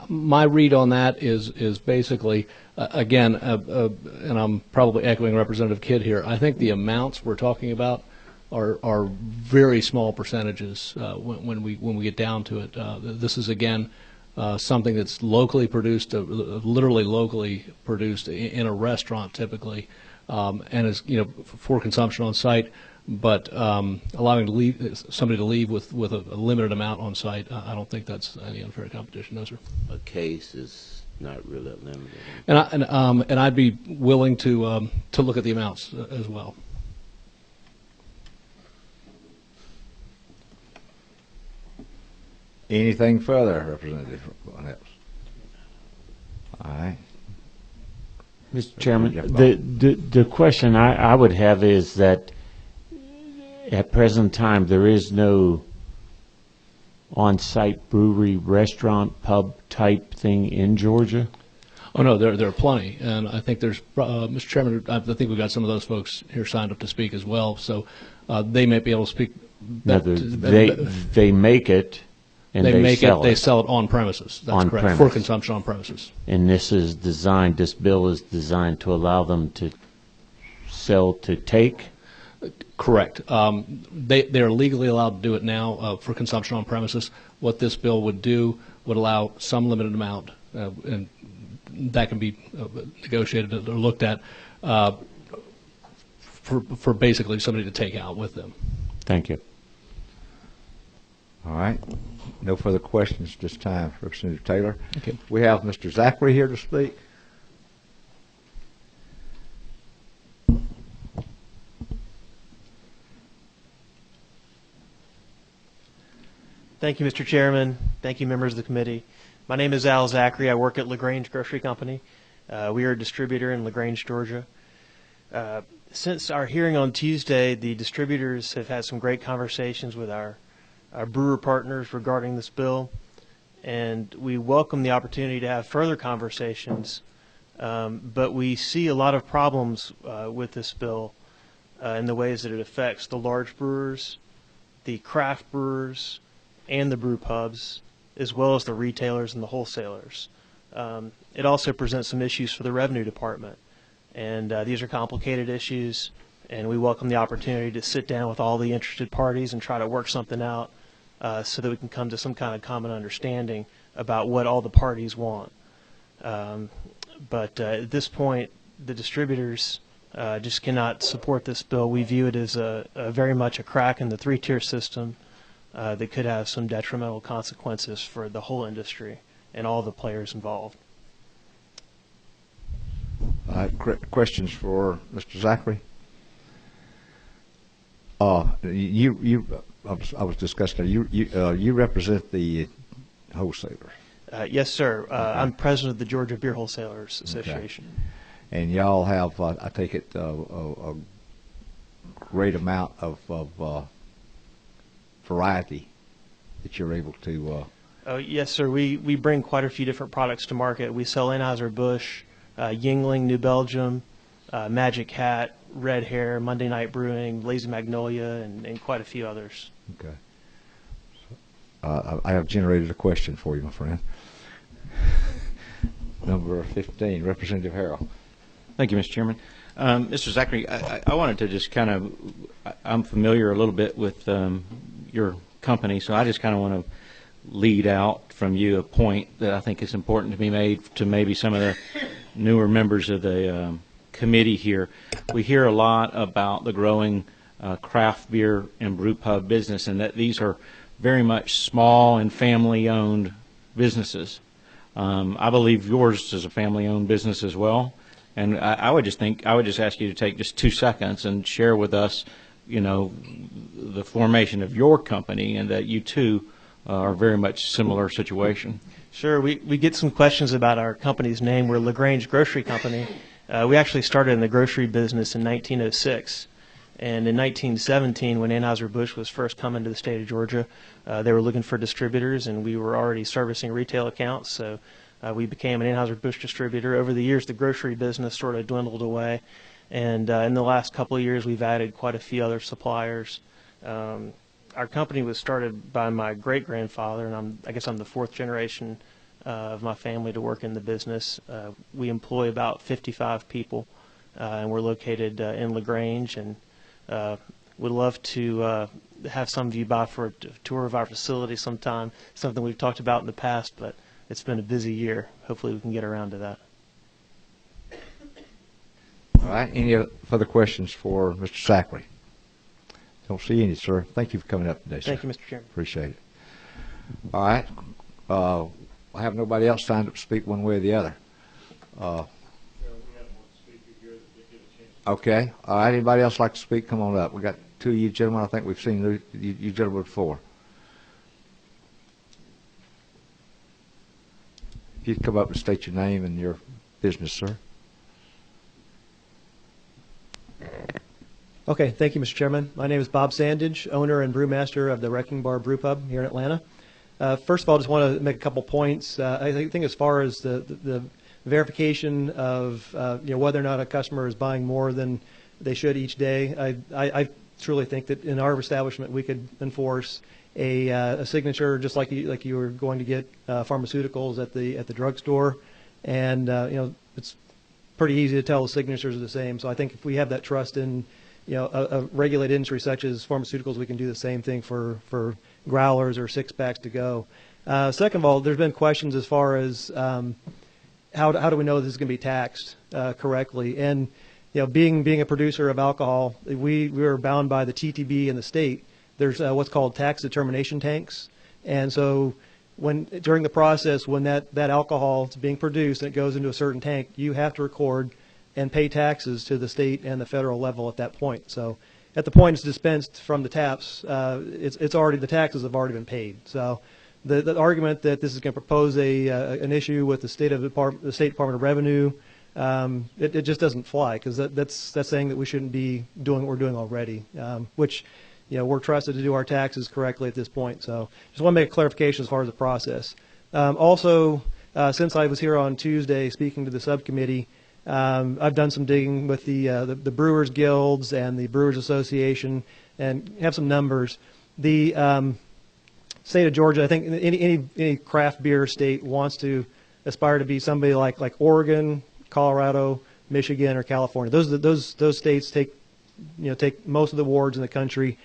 My read on that is basically, again, and I'm probably echoing Representative Kidd here, I think the amounts we're talking about are very small percentages when we get down to it. This is, again, something that's locally produced, literally locally produced in a restaurant typically, and is for consumption on site. But allowing somebody to leave with a limited amount on site, I don't think that's any unfair competition, no, sir. A case is not really limited. And I'd be willing to look at the amounts as well. Anything further, Representative Von Epps? All right. Mr. Chairman, the question I would have is that at present time there is no on-site brewery, restaurant, pub type thing in Georgia? Oh, no, there are plenty. And I think there's, Mr. Chairman, I think we've got some of those folks here signed up to speak as well. So they may be able to speak. No, they make it and they sell it. They sell it on premises. That's on correct. premise. For consumption on premises. And this bill is designed to allow them to sell to take? Correct. They're legally allowed to do it now for consumption on premises. What this bill would do would allow some limited amount, and that can be negotiated or looked at for basically somebody to take out with them. Thank you. All right. No further questions this time, Representative Taylor. Okay. We have Mr. Zachary here to speak. Thank you, Mr. Chairman. Thank you, members of the committee. My name is Al Zachary. I work at LaGrange Grocery Company. We are a distributor in LaGrange, Georgia. Since our hearing on Tuesday, the distributors have had some great conversations with our brewer partners regarding this bill, and we welcome the opportunity to have further conversations, but we see a lot of problems with this bill in the ways that it affects the large brewers, the craft brewers, and the brew pubs, as well as the retailers and the wholesalers. It also presents some issues for the revenue department, and these are complicated issues, and we welcome the opportunity to sit down with all the interested parties and try to work something out so that we can come to some kind of common understanding about what all the parties want. But at this point, the distributors just cannot support this bill. We view it as a very much a crack in the three-tier system that could have some detrimental consequences for the whole industry and all the players involved. Questions for Mr. Zachary? I was discussing. You represent the wholesalers. Yes, sir. I'm president of the Georgia Beer Wholesalers Association. Okay. And y'all have, I take it, a great amount of variety that you're able to. Oh, yes, sir. We bring quite a few different products to market. We sell Anheuser-Busch, Yingling, New Belgium, Magic Hat, Red Hare, Monday Night Brewing, Lazy Magnolia, and quite a few others. Okay. I have generated a question for you, my friend. Number 15, Representative Harrell. Thank you, Mr. Chairman. Mr. Zachary, I wanted to just kind of, I'm familiar a little bit with your company, so I just kind of want to lead out from you a point that I think is important to be made to maybe some of the newer members of the committee here. We hear a lot about the growing craft beer and brew pub business, and that these are very much small and family-owned businesses. I believe yours is a family-owned business as well, and I would just ask you to take just 2 seconds and share with us, you know, the formation of your company, and that you too are very much similar situation. Sure. We get some questions about our company's name. We're LaGrange Grocery Company. We actually started in the grocery business in 1906. And in 1917, when Anheuser-Busch was first coming to the state of Georgia, they were looking for distributors, and we were already servicing retail accounts. So we became an Anheuser-Busch distributor. Over the years, the grocery business sort of dwindled away. And in the last couple of years, we've added quite a few other suppliers. Our company was started by my great-grandfather, and I guess I'm the fourth generation of my family to work in the business. We employ about 55 people, and we're located in LaGrange, and would love to have some of you by for a tour of our facility sometime, something we've talked about in the past, but it's been a busy year. Hopefully we can get around to that. All right. Any further questions for Mr. Zachary? Don't see any, sir. Thank you for coming up today, sir. Thank you, Mr. Chairman. Appreciate it. All right. I have nobody else signed up to speak one way or the other. Okay. All right. Anybody else like to speak? Come on up. We got two of you gentlemen. I think we've seen you gentlemen before. If you'd come up and state your name and your business, sir. Okay, thank you, Mr. Chairman. My name is Bob Sandage, owner and brewmaster of the Wrecking Bar Brew Pub here in Atlanta. First of all, I just want to make a couple points. I think as far as the verification of whether or not a customer is buying more than they should each day, I truly think that in our establishment we could enforce a signature just like you were going to get pharmaceuticals at the drugstore, and it's pretty easy to tell the signatures are the same. So I think if we have that trust in a regulated industry such as pharmaceuticals, we can do the same thing for growlers or six-packs to go. Second of all, there's been questions as far as how do we know this is going to be taxed correctly? And being a producer of alcohol, we are bound by the TTB in the state. There's what's called tax determination tanks, and so during the process when that alcohol is being produced and it goes into a certain tank, you have to record and pay taxes to the state and the federal level at that point. So at the point it's dispensed from the taps, it's already, the taxes have already been paid. So the argument that this is going to propose an issue with the State Department of Revenue, it just doesn't fly, because that's saying that we shouldn't be doing what we're doing already, which we're trusted to do our taxes correctly at this point. So just want to make a clarification as far as the process. Also, since I was here on Tuesday speaking to the subcommittee, I've done some digging with the Brewers Guilds and the Brewers Association and have some numbers. The state of Georgia, I think any craft beer state wants to aspire to be somebody like Oregon, Colorado, Michigan, or California. Those states take most of the awards in the country.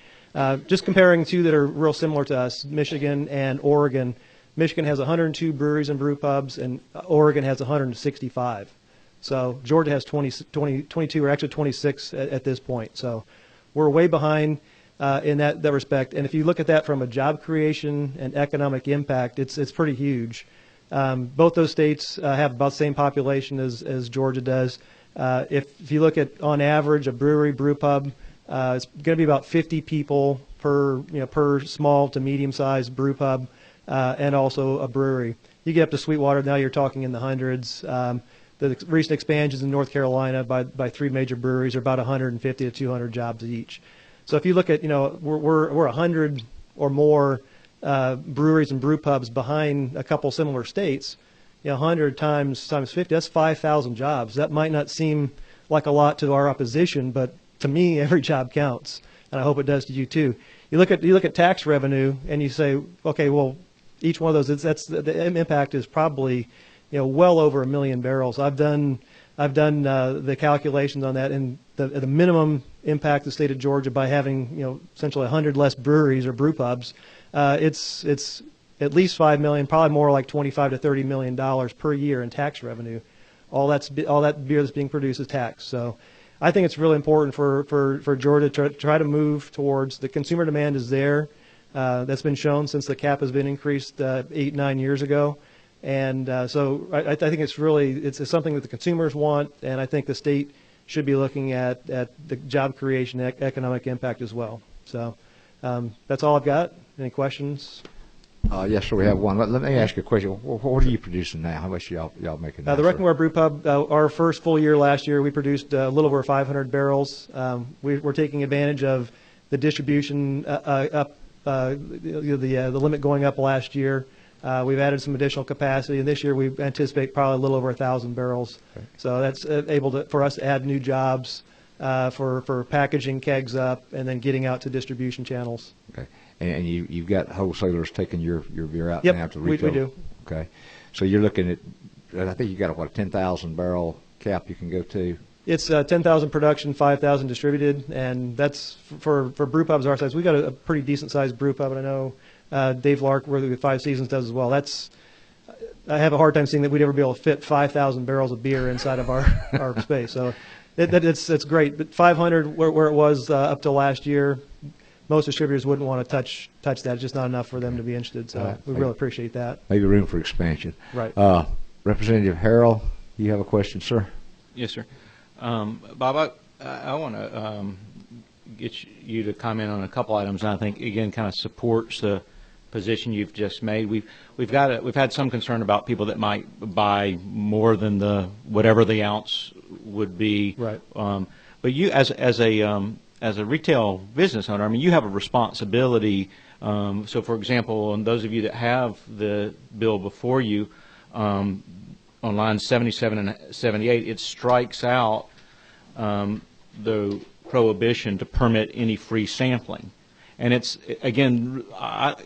Just comparing two that are real similar to us, Michigan and Oregon. Michigan has 102 breweries and brew pubs, and Oregon has 165. So Georgia has 22, or actually 26 at this point. So we're way behind in that respect. And if you look at that from a job creation and economic impact, it's pretty huge. Both those states have about the same population as Georgia does. If you look at, on average, a brewery, brew pub, it's going to be about 50 people per small to medium-sized brew pub, and also a brewery. You get up to Sweetwater, now you're talking in the hundreds. The recent expansions in North Carolina by three major breweries are about 150 to 200 jobs each. So if you look at, we're 100 or more breweries and brew pubs behind a couple similar states. 100 times 50, that's 5,000 jobs. That might not seem like a lot to our opposition, but to me, every job counts, and I hope it does to you too. You look at tax revenue, and you say, okay, well, each one of those, the impact is probably well over 1 million barrels. I've done the calculations on that, and the minimum impact the state of Georgia by having essentially 100 less breweries or brew pubs, it's at least $5 million, probably more like $25 to $30 million per year in tax revenue. All that beer that's being produced is taxed. So I think it's really important for Georgia to try to move towards, the consumer demand is there. That's been shown since the cap has been increased 8-9 years ago. And so I think it's something that the consumers want, and I think the state should be looking at the job creation, economic impact as well. So that's all I've got. Any questions? Yes, sir, we have one. Let me ask you a question. What are you producing now? How much y'all making now? The Breckenridge Brew Pub, our first full year last year, we produced a little over 500 barrels. We're taking advantage of the distribution up, the limit going up last year. We've added some additional capacity, and this year we anticipate probably a little over 1,000 barrels. Okay. So that's for us to add new jobs for packaging kegs up and then getting out to distribution channels. Okay. And you've got wholesalers taking your beer out now to retail? We do. Okay. So you're looking at, I think you got a 10,000 barrel cap you can go to? It's 10,000 production, 5,000 distributed, and that's for brew pubs our size. We've got a pretty decent sized brew pub, and I know Dave Lark, with Five Seasons, does as well. I have a hard time seeing that we'd ever be able to fit 5,000 barrels of beer inside of our space. So it's great. But 500, where it was up to last year, most distributors wouldn't want to touch that. It's just not enough for them to be interested. So we really appreciate that. Maybe room for expansion. Right. Representative Harrell, you have a question, sir? Yes, sir. Bob, I want to get you to comment on a couple items, and I think again kind of supports the position you've just made. We've had some concern about people that might buy more than whatever the ounce would be. Right. But you, as a as a retail business owner, I mean, you have a responsibility. So, for example, on those of you that have the bill before you, on lines 77 and 78, it strikes out the prohibition to permit any free sampling. And it's, again,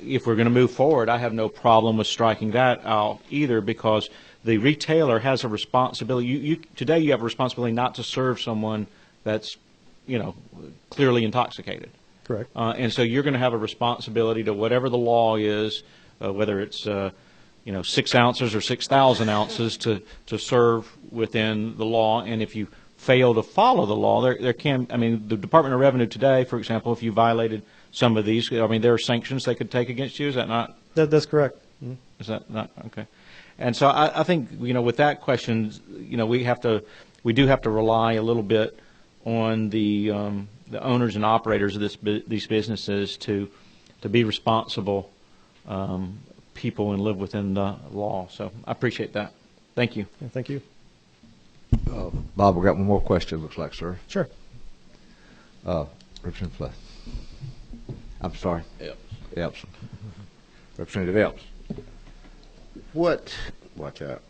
if we're going to move forward, I have no problem with striking that out either, because the retailer has a responsibility. Today you have a responsibility not to serve someone that's, clearly intoxicated. Correct. And so you're going to have a responsibility to whatever the law is, whether it's 6 ounces or 6,000 ounces to serve within the law. And if you fail to follow the law, there can, I mean, the Department of Revenue today, for example, if you violated some of these, I mean, there are sanctions they could take against you. Is that not? That's correct. Mm-hmm. Is that not? Okay. And so I think, with that question, we do have to rely a little bit on the owners and operators of these businesses to be responsible people and live within the law. So I appreciate that. Thank you. Yeah, thank you. Bob, we got one more question, looks like, sir. Sure. Representative Fluff. I'm sorry. Epps. Representative Epps. Watch out.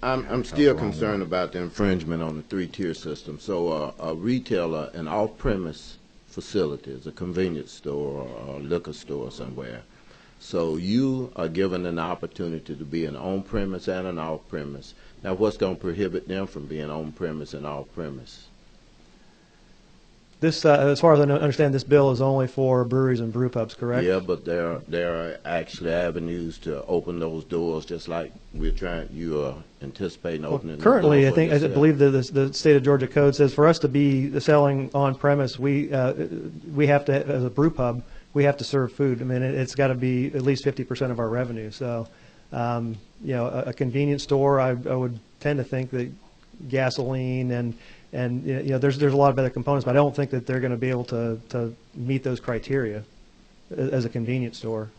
I'm still concerned about the infringement on the 3-tier system. So a retailer, an off-premise facility, is a convenience store or a liquor store somewhere. So you are given an opportunity to be an on-premise and an off-premise. Now, what's going to prohibit them from being on-premise and off-premise? This, as far as I understand, this bill is only for breweries and brew pubs, correct? Yeah, but there are actually avenues to open those doors, just like you are anticipating opening. Well, currently, the door I believe that the state of Georgia code says for us to be selling on premise, we have to, as a brew pub, we have to serve food. I mean, it's got to be at least 50% of our revenue. So, a convenience store, I would tend to think that gasoline and there's a lot of other components, but I don't think that they're going to be able to meet those criteria as a convenience store.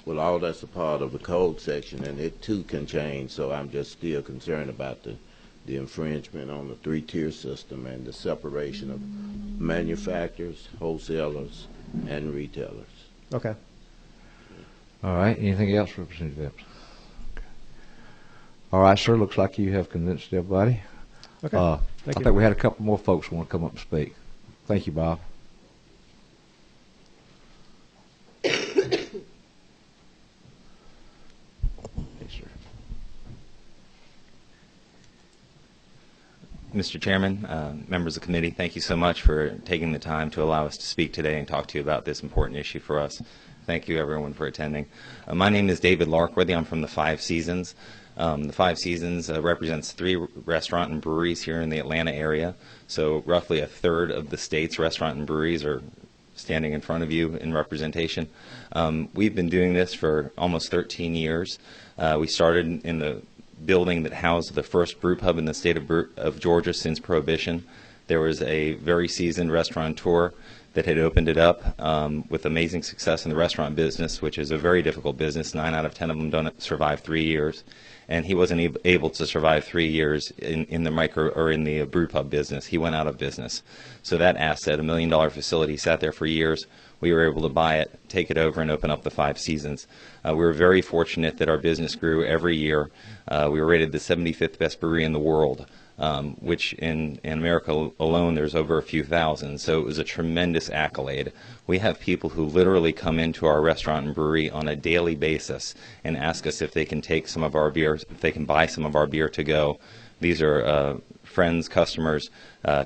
Well, all that's a part of the code section, and it too can change. So I'm just still concerned about the infringement on the 3-tier system and the separation of manufacturers, wholesalers, and retailers. Okay. All right. Anything else, Representative Epps? Okay. All right, sir. Looks like you have convinced everybody. Okay. I Thank you. think we had a couple more folks who want to come up and speak. Thank you, Bob. Mr. Chairman, members of the committee, thank you so much for taking the time to allow us to speak today and talk to you about this important issue for us. Thank you, everyone, for attending. My name is David Larkworthy. I'm from the Five Seasons. The Five Seasons represents 3 restaurant and breweries here in the Atlanta area. So roughly a third of the state's restaurant and breweries are standing in front of you in representation. We've been doing this for almost 13 years. We started in the building that housed the first brew pub in the state of Georgia since Prohibition. There was a very seasoned restaurateur that had opened it up with amazing success in the restaurant business, which is a very difficult business. 9 out of 10 of them don't survive 3 years. And he wasn't able to survive 3 years in the brew pub business. He went out of business. So that asset, $1 million facility, sat there for years. We were able to buy it, take it over, and open up the Five Seasons. We were very fortunate that our business grew every year. We were rated the 75th best brewery in the world, which in America alone there's over a few thousand. So it was a tremendous accolade. We have people who literally come into our restaurant and brewery on a daily basis and ask us if they can take some of our beer, if they can buy some of our beer to go. These are friends, customers,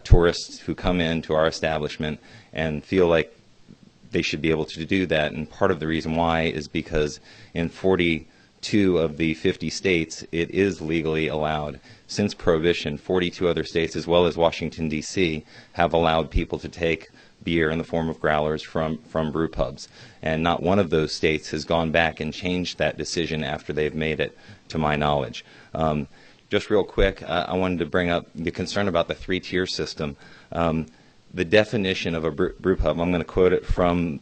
tourists who come into our establishment and feel like they should be able to do that. And part of the reason why is because in 42 of the 50 states, it is legally allowed. Since Prohibition, 42 other states, as well as Washington, D.C., have allowed people to take beer in the form of growlers from brew pubs. And not one of those states has gone back and changed that decision after they've made it, to my knowledge. Just real quick, I wanted to bring up the concern about the 3-tier system. The definition of a brew pub, I'm going to quote it from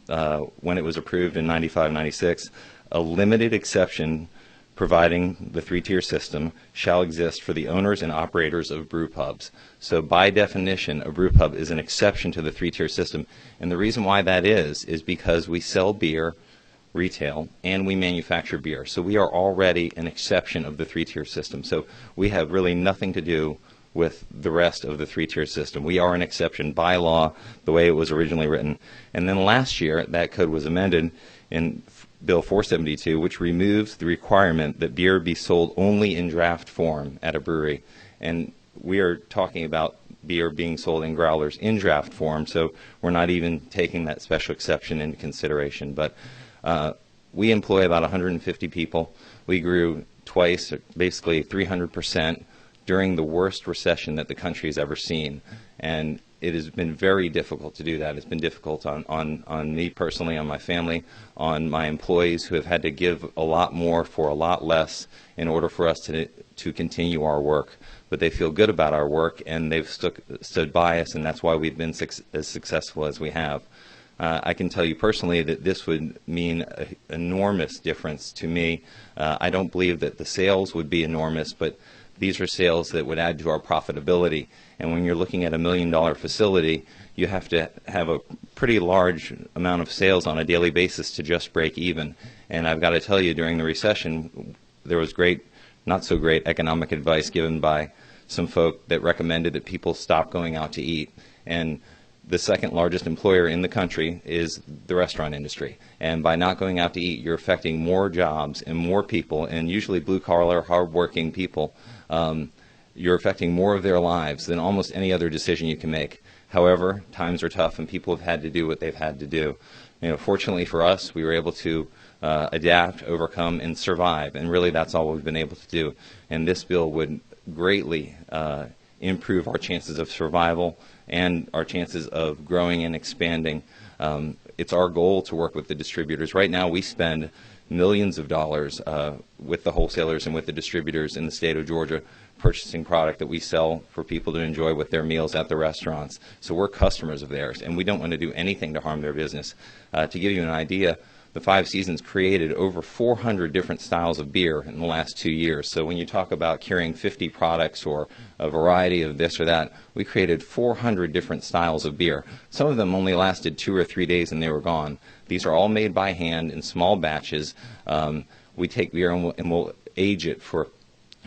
when it was approved in 95-96, a limited exception providing the three-tier system shall exist for the owners and operators of brew pubs. So by definition, a brew pub is an exception to the three-tier system. And the reason why that is because we sell beer, retail, and we manufacture beer. So we are already an exception of the three-tier system. So we have really nothing to do with the rest of the three-tier system. We are an exception by law, the way it was originally written. And then last year, that code was amended in Bill 472, which removes the requirement that beer be sold only in draft form at a brewery. And we are talking about beer being sold in growlers in draft form, so we're not even taking that special exception into consideration. But we employ about 150 people. We grew twice, basically 300%, during the worst recession that the country has ever seen. And it has been very difficult to do that. It's been difficult on me personally, on my family, on my employees who have had to give a lot more for a lot less in order for us to continue our work. But they feel good about our work, and they've stood by us, and that's why we've been as successful as we have. I can tell you personally that this would mean an enormous difference to me. I don't believe that the sales would be enormous, but these are sales that would add to our profitability. And when you're looking at $1 million facility, you have to have a pretty large amount of sales on a daily basis to just break even. And I've got to tell you, during the recession, there was great, not so great economic advice given by some folk that recommended that people stop going out to eat. And the second largest employer in the country is the restaurant industry. And by not going out to eat, you're affecting more jobs and more people, and usually blue-collar, hard-working people. You're affecting more of their lives than almost any other decision you can make. However, times are tough, and people have had to do what they've had to do. You know, fortunately for us, we were able to adapt, overcome, and survive, and really that's all we've been able to do. And this bill would greatly improve our chances of survival and our chances of growing and expanding. It's our goal to work with the distributors. Right now, we spend millions of dollars with the wholesalers and with the distributors in the state of Georgia purchasing product that we sell for people to enjoy with their meals at the restaurants. So we're customers of theirs, and we don't want to do anything to harm their business. To give you an idea, the Five Seasons created over 400 different styles of beer in the last 2 years. So when you talk about carrying 50 products or a variety of this or that, we created 400 different styles of beer. Some of them only lasted 2 or 3 days and they were gone. These are all made by hand in small batches. We take beer and we'll age it for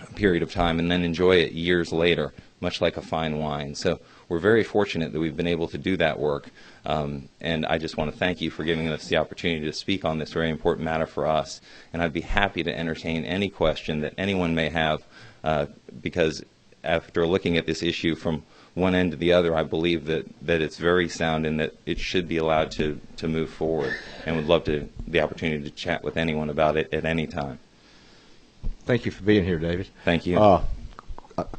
a period of time and then enjoy it years later, much like a fine wine. So we're very fortunate that we've been able to do that work. And I just want to thank you for giving us the opportunity to speak on this very important matter for us. And I'd be happy to entertain any question that anyone may have, because after looking at this issue from one end to the other, I believe that it's very sound and that it should be allowed to move forward, and would love the opportunity to chat with anyone about it at any time. Thank you for being here, David. Thank you. A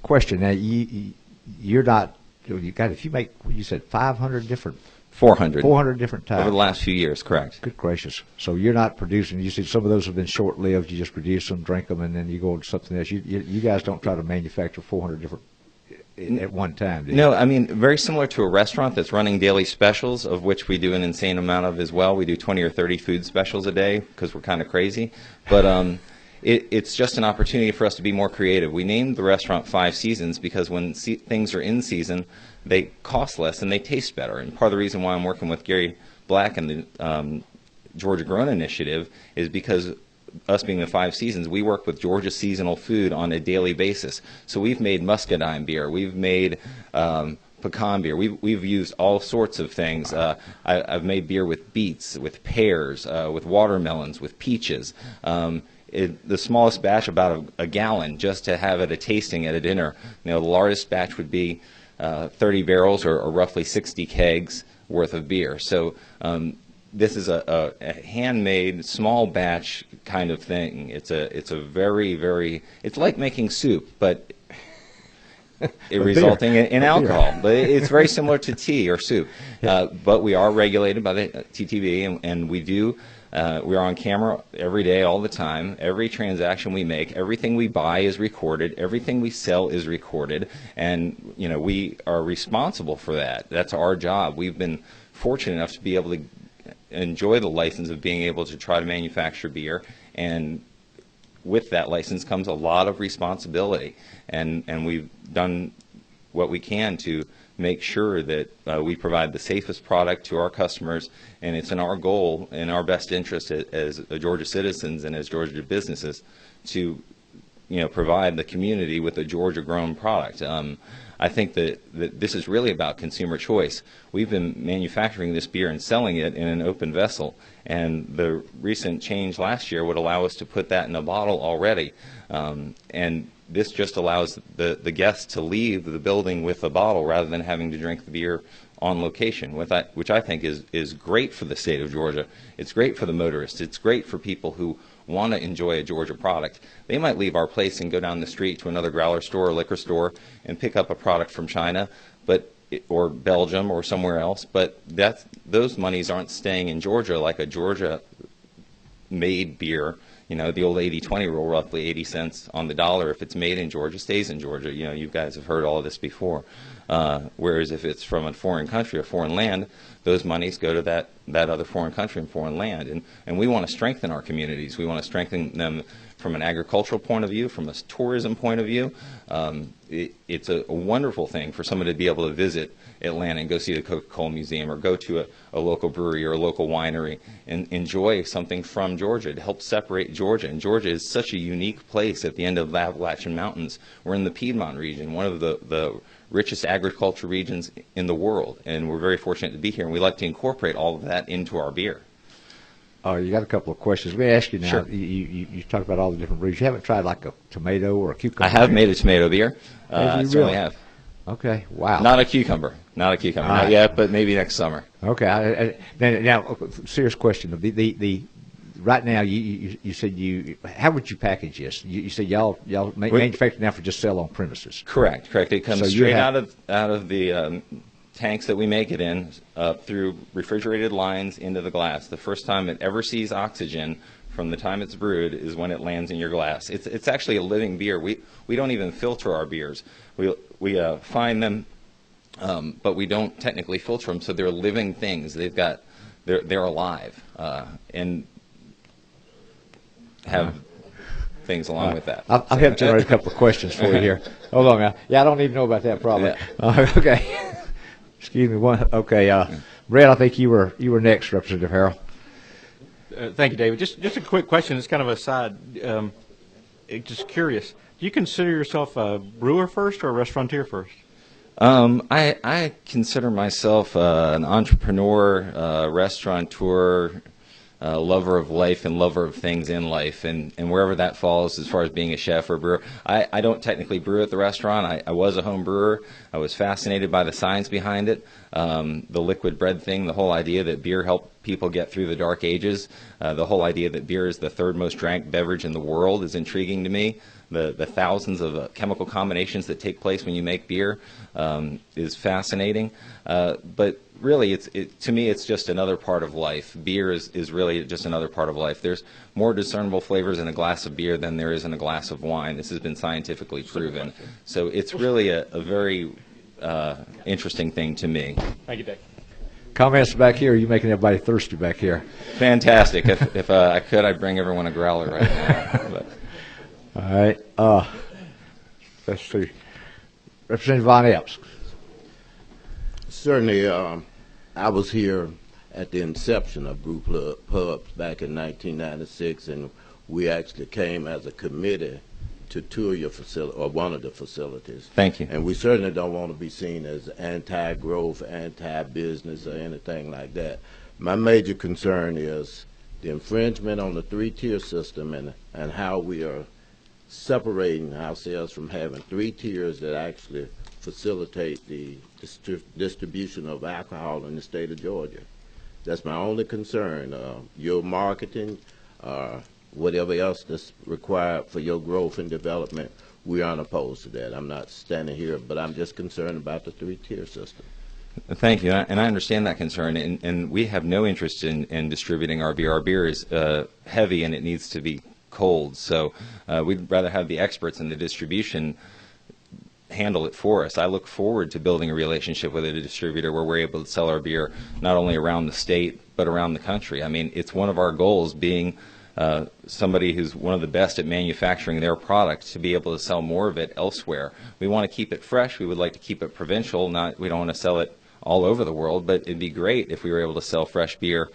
question. Now, you're not, if you make, you said 500 different 400 different types over the last few years, correct? Good gracious! So you're not producing. You see, some of those have been short-lived. You just produce them, drink them, and then you go to something else. You guys don't try to manufacture 400 different at one time, do you? No, I mean, very similar to a restaurant that's running daily specials, of which we do an insane amount of as well. We do 20 or 30 food specials a day because we're kind of crazy. But it's just an opportunity for us to be more creative. We named the restaurant Five Seasons because when things are in season, they cost less and they taste better. And part of the reason why I'm working with Gary Black and the Georgia Grown Initiative is because us being the Five Seasons, we work with Georgia seasonal food on a daily basis. So we've made muscadine beer, we've made pecan beer, we've used all sorts of things. I've made beer with beets, with pears, with watermelons, with peaches. The smallest batch, about a gallon, just to have at a tasting at a dinner. You know, the largest batch would be 30 barrels or roughly 60 kegs worth of beer. So this is a handmade small batch kind of thing. It's a very, very, it's like making soup, but resulting in alcohol. But it's very similar to tea or soup. But we are regulated by the TTB, and we do. We are on camera every day, all the time. Every transaction we make, everything we buy is recorded. Everything we sell is recorded, and you know, we are responsible for that. That's our job. We've been fortunate enough to be able to enjoy the license of being able to try to manufacture beer and with that license comes a lot of responsibility, and we've done what we can to make sure that we provide the safest product to our customers, and it's in our goal, in our best interest as Georgia citizens and as Georgia businesses to provide the community with a Georgia-grown product. I think that this is really about consumer choice. We've been manufacturing this beer and selling it in an open vessel, and the recent change last year would allow us to put that in a bottle already. And this just allows the guests to leave the building with a bottle rather than having to drink the beer on location, which I think is great for the state of Georgia. It's great for the motorists. It's great for people who want to enjoy a Georgia product. They might leave our place and go down the street to another growler store or liquor store and pick up a product from China, or Belgium or somewhere else, but those monies aren't staying in Georgia like a Georgia-made beer. The old 80-20 rule, roughly 80 cents on the dollar. If it's made in Georgia, stays in Georgia. You guys have heard all of this before. Whereas if it's from a foreign country, a foreign land, those monies go to that other foreign country and foreign land. And we want to strengthen our communities. We want to strengthen them from an agricultural point of view, from a tourism point of view. It's a wonderful thing for someone to be able to visit Atlanta and go see the Coca-Cola Museum, or go to a local brewery or a local winery and enjoy something from Georgia to help separate Georgia. And Georgia is such a unique place at the end of the Appalachian Mountains. We're in the Piedmont region, one of the richest agriculture regions in the world, and we're very fortunate to be here, and we like to incorporate all of that into our beer. You got a couple of questions. Let me ask you now. Sure. You talked about all the different brews. You haven't tried like a tomato or a cucumber? I have made a tomato beer. I certainly have. Okay. Wow. Not a cucumber. Not yet, but maybe next summer. Okay. Now, serious question. Right now, you said how would you package this? You said y'all manufacture now for just sell on premises. Correct. It comes straight out of the tanks that we make it in, through refrigerated lines into the glass. The first time it ever sees oxygen from the time it's brewed is when it lands in your glass. It's actually a living beer. We don't even filter our beers. We find them, but we don't technically filter them, so they're living things. They're alive, and have things along with that. I'll have generated a couple of questions for you here. Hold on now. Yeah, I don't even know about that problem. Yeah. Okay. Excuse me. Okay. Brett, I think you were next, Representative Harrell. Thank you, David. Just a quick question. It's kind of a side. Just curious. Do you consider yourself a brewer first or a restaurateur first? I consider myself an entrepreneur, restaurateur, lover of life and lover of things in life, and wherever that falls as far as being a chef or brewer. I don't technically brew at the restaurant. I was a home brewer. I was fascinated by the science behind it, the liquid bread thing, the whole idea that beer helped people get through the dark ages, the whole idea that beer is the third most drank beverage in the world is intriguing to me. The thousands of chemical combinations that take place when you make beer is fascinating. But really, to me, it's just another part of life. Beer is really just another part of life. There's more discernible flavors in a glass of beer than there is in a glass of wine. This has been scientifically proven. So it's really a very interesting thing to me. Thank you, Dave. Comments back here? Are you making everybody thirsty back here? Fantastic. If I could, I'd bring everyone a growler right now. But. All right. Let's see. Representative Von Epps. Certainly, I was here at the inception of Brew Pubs back in 1996, and we actually came as a committee to tour your facility, or one of the facilities. Thank you. And we certainly don't want to be seen as anti-growth, anti-business, or anything like that. My major concern is the infringement on the three-tier system and how we are separating ourselves from having three tiers that actually facilitate the distribution of alcohol in the state of Georgia. That's my only concern. Your marketing, whatever else that's required for your growth and development, we aren't opposed to that. I'm not standing here, but I'm just concerned about the three-tier system. Thank you, and I understand that concern, and we have no interest in distributing our beer. Our beer is heavy and it needs to be cold, so we'd rather have the experts in the distribution handle it for us. I look forward to building a relationship with a distributor where we're able to sell our beer not only around the state but around the country. I mean, it's one of our goals, being somebody who's one of the best at manufacturing their product to be able to sell more of it elsewhere. We want to keep it fresh. We would like to keep it provincial. We don't want to sell it all over the world, but it'd be great if we were able to sell fresh beer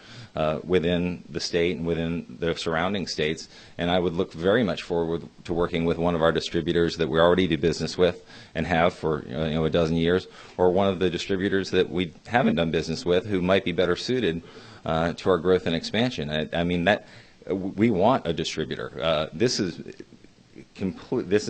within the state and within the surrounding states. And I would look very much forward to working with one of our distributors that we already do business with and have for a dozen years, or one of the distributors that we haven't done business with who might be better suited to our growth and expansion. I mean, that we want a distributor. This is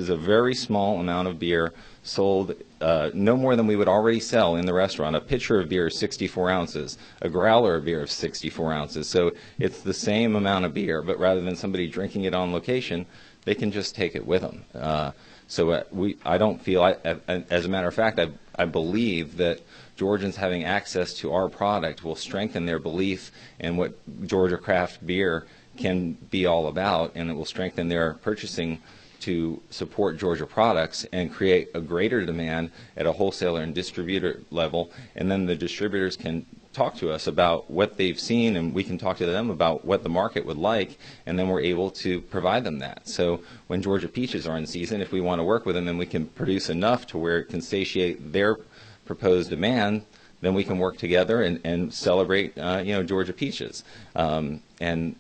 a very small amount of beer sold, no more than we would already sell in the restaurant. A pitcher of beer is 64 ounces, a growler of beer is 64 ounces. So it's the same amount of beer, but rather than somebody drinking it on location, they can just take it with them. I don't feel, as a matter of fact, I believe that Georgians having access to our product will strengthen their belief in what Georgia craft beer can be all about, and it will strengthen their purchasing to support Georgia products and create a greater demand at a wholesaler and distributor level. And then the distributors can talk to us about what they've seen, and we can talk to them about what the market would like, and then we're able to provide them that. So when Georgia peaches are in season, if we want to work with them and we can produce enough to where it can satiate their proposed demand, then we can work together and celebrate Georgia peaches. And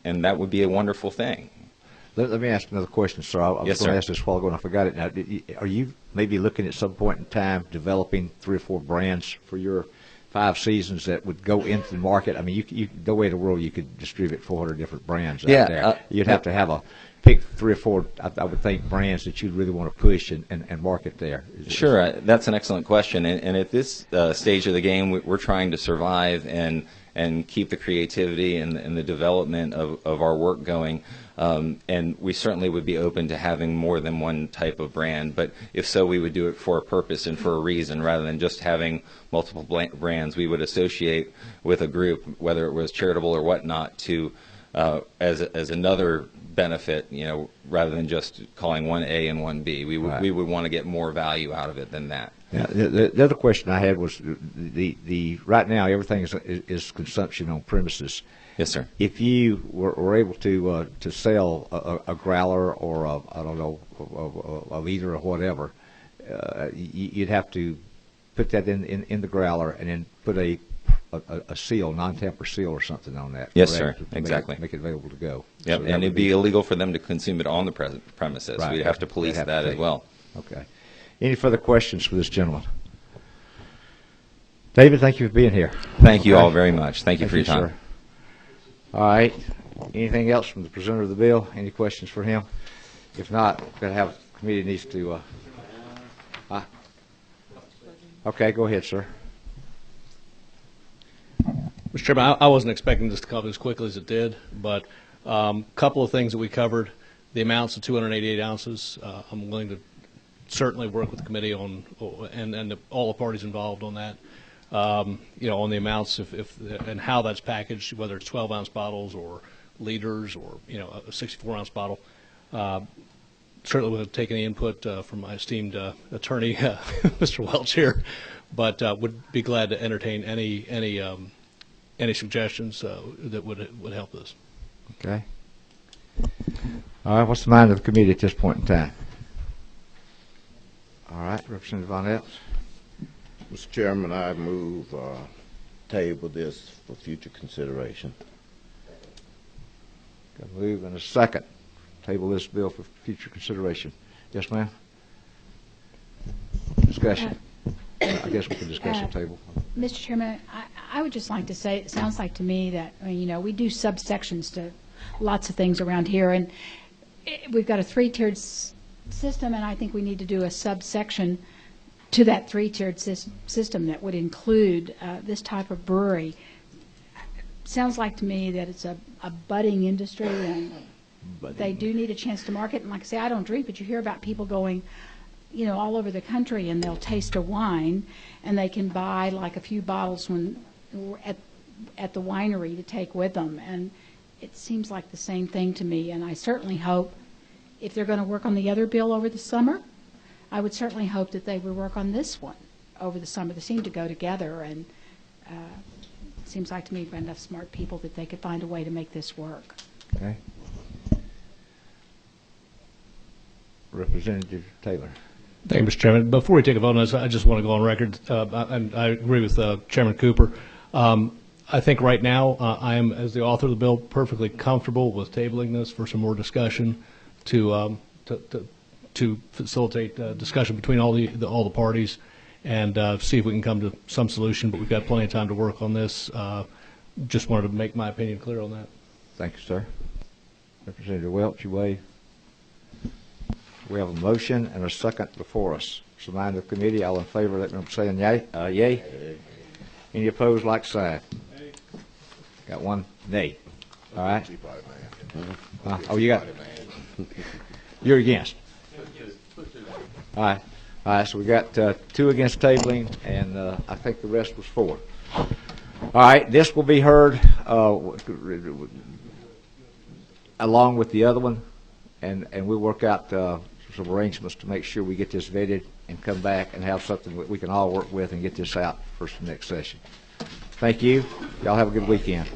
that would be a wonderful thing. Let me ask another question, sir. I was going to ask this a while ago and I forgot it now. Are you maybe looking at some point in time developing 3 or 4 brands for your 5 seasons that would go into the market? I mean, you no way in the world you could distribute 400 different brands out there. You'd have to have pick 3 or 4, I would think, brands that you'd really want to push and market there. Sure, that's an excellent question. And at this stage of the game, we're trying to survive and keep the creativity and the development of our work going. And we certainly would be open to having more than one type of brand, but if so, we would do it for a purpose and for a reason rather than just having multiple brands. We would associate with a group, whether it was charitable or whatnot, to as another benefit, rather than just calling one A and one B. We would want to get more value out of it than that. Yeah, the other question I had was the right now everything is consumption on premises. Yes, sir. If you were able to sell a growler or a liter or whatever, you'd have to put that in the growler and then put a seal, non-tamper seal or something on that. Yes, correct? sir. Exactly. Make it available to go. Yep, So and it'd be illegal for them to consume it on the premises. Right. We'd have to police that as well. Okay. Any further questions for this gentleman? David, thank you for being here. Thank you all very much. Thank you for your time. Sir. All right. Anything else from the presenter of the bill? Any questions for him? If not, we're going to have the committee needs to. Okay, go ahead, sir. Mr. Chairman, I wasn't expecting this to come as quickly as it did, but a couple of things that we covered. The amounts of 288 ounces. I'm willing to certainly work with the committee on and all the parties involved on that. On the amounts and how that's packaged, whether it's 12-ounce bottles or liters or a 64-ounce bottle. Certainly would take any input from my esteemed attorney, Mr. Welch here, but would be glad to entertain any suggestions that would help us. Okay. All right. What's the mind of the committee at this point in time? All right, Representative Von Eltz. Mr. Chairman, I move table this for future consideration. Got a move and a second. Table this bill for future consideration. Yes, ma'am? Discussion. I guess we can discuss the table. Mr. Chairman, I would just like to say, it sounds like to me that, we do subsections to lots of things around here, and we've got a 3-tiered system, and I think we need to do a subsection to that 3-tiered system that would include this type of brewery. Sounds like to me that it's a budding industry, and they do need a chance to market. And like I say, I don't drink, but you hear about people going, all over the country, and they'll taste a wine, and they can buy like a few bottles at the winery to take with them. And it seems like the same thing to me. And I certainly hope, if they're going to work on the other bill over the summer, I would certainly hope that they would work on this one over the summer. They seem to go together, and it seems like to me we've got enough smart people that they could find a way to make this work. Okay. Representative Taylor. Thank you, Mr. Chairman. Before we take a vote on this, I just want to go on record, and I agree with Chairman Cooper. I think right now, I am, as the author of the bill, perfectly comfortable with tabling this for some more discussion to facilitate discussion between all the parties and see if we can come to some solution. But we've got plenty of time to work on this. Just wanted to make my opinion clear on that. Thank you, sir. Representative Welch, you waive. We have a motion and a second before us. So mind the committee, all in favor, let me know by saying yay. Yay. Any opposed, like sign. Got one nay. All right. Oh, you got. You're against. All right. All right. So we got 2 against tabling, and I think the rest was 4. All right. This will be heard along with the other one, and we'll work out some arrangements to make sure we get this vetted and come back and have something that we can all work with and get this out for the next session. Thank you. Y'all have a good weekend.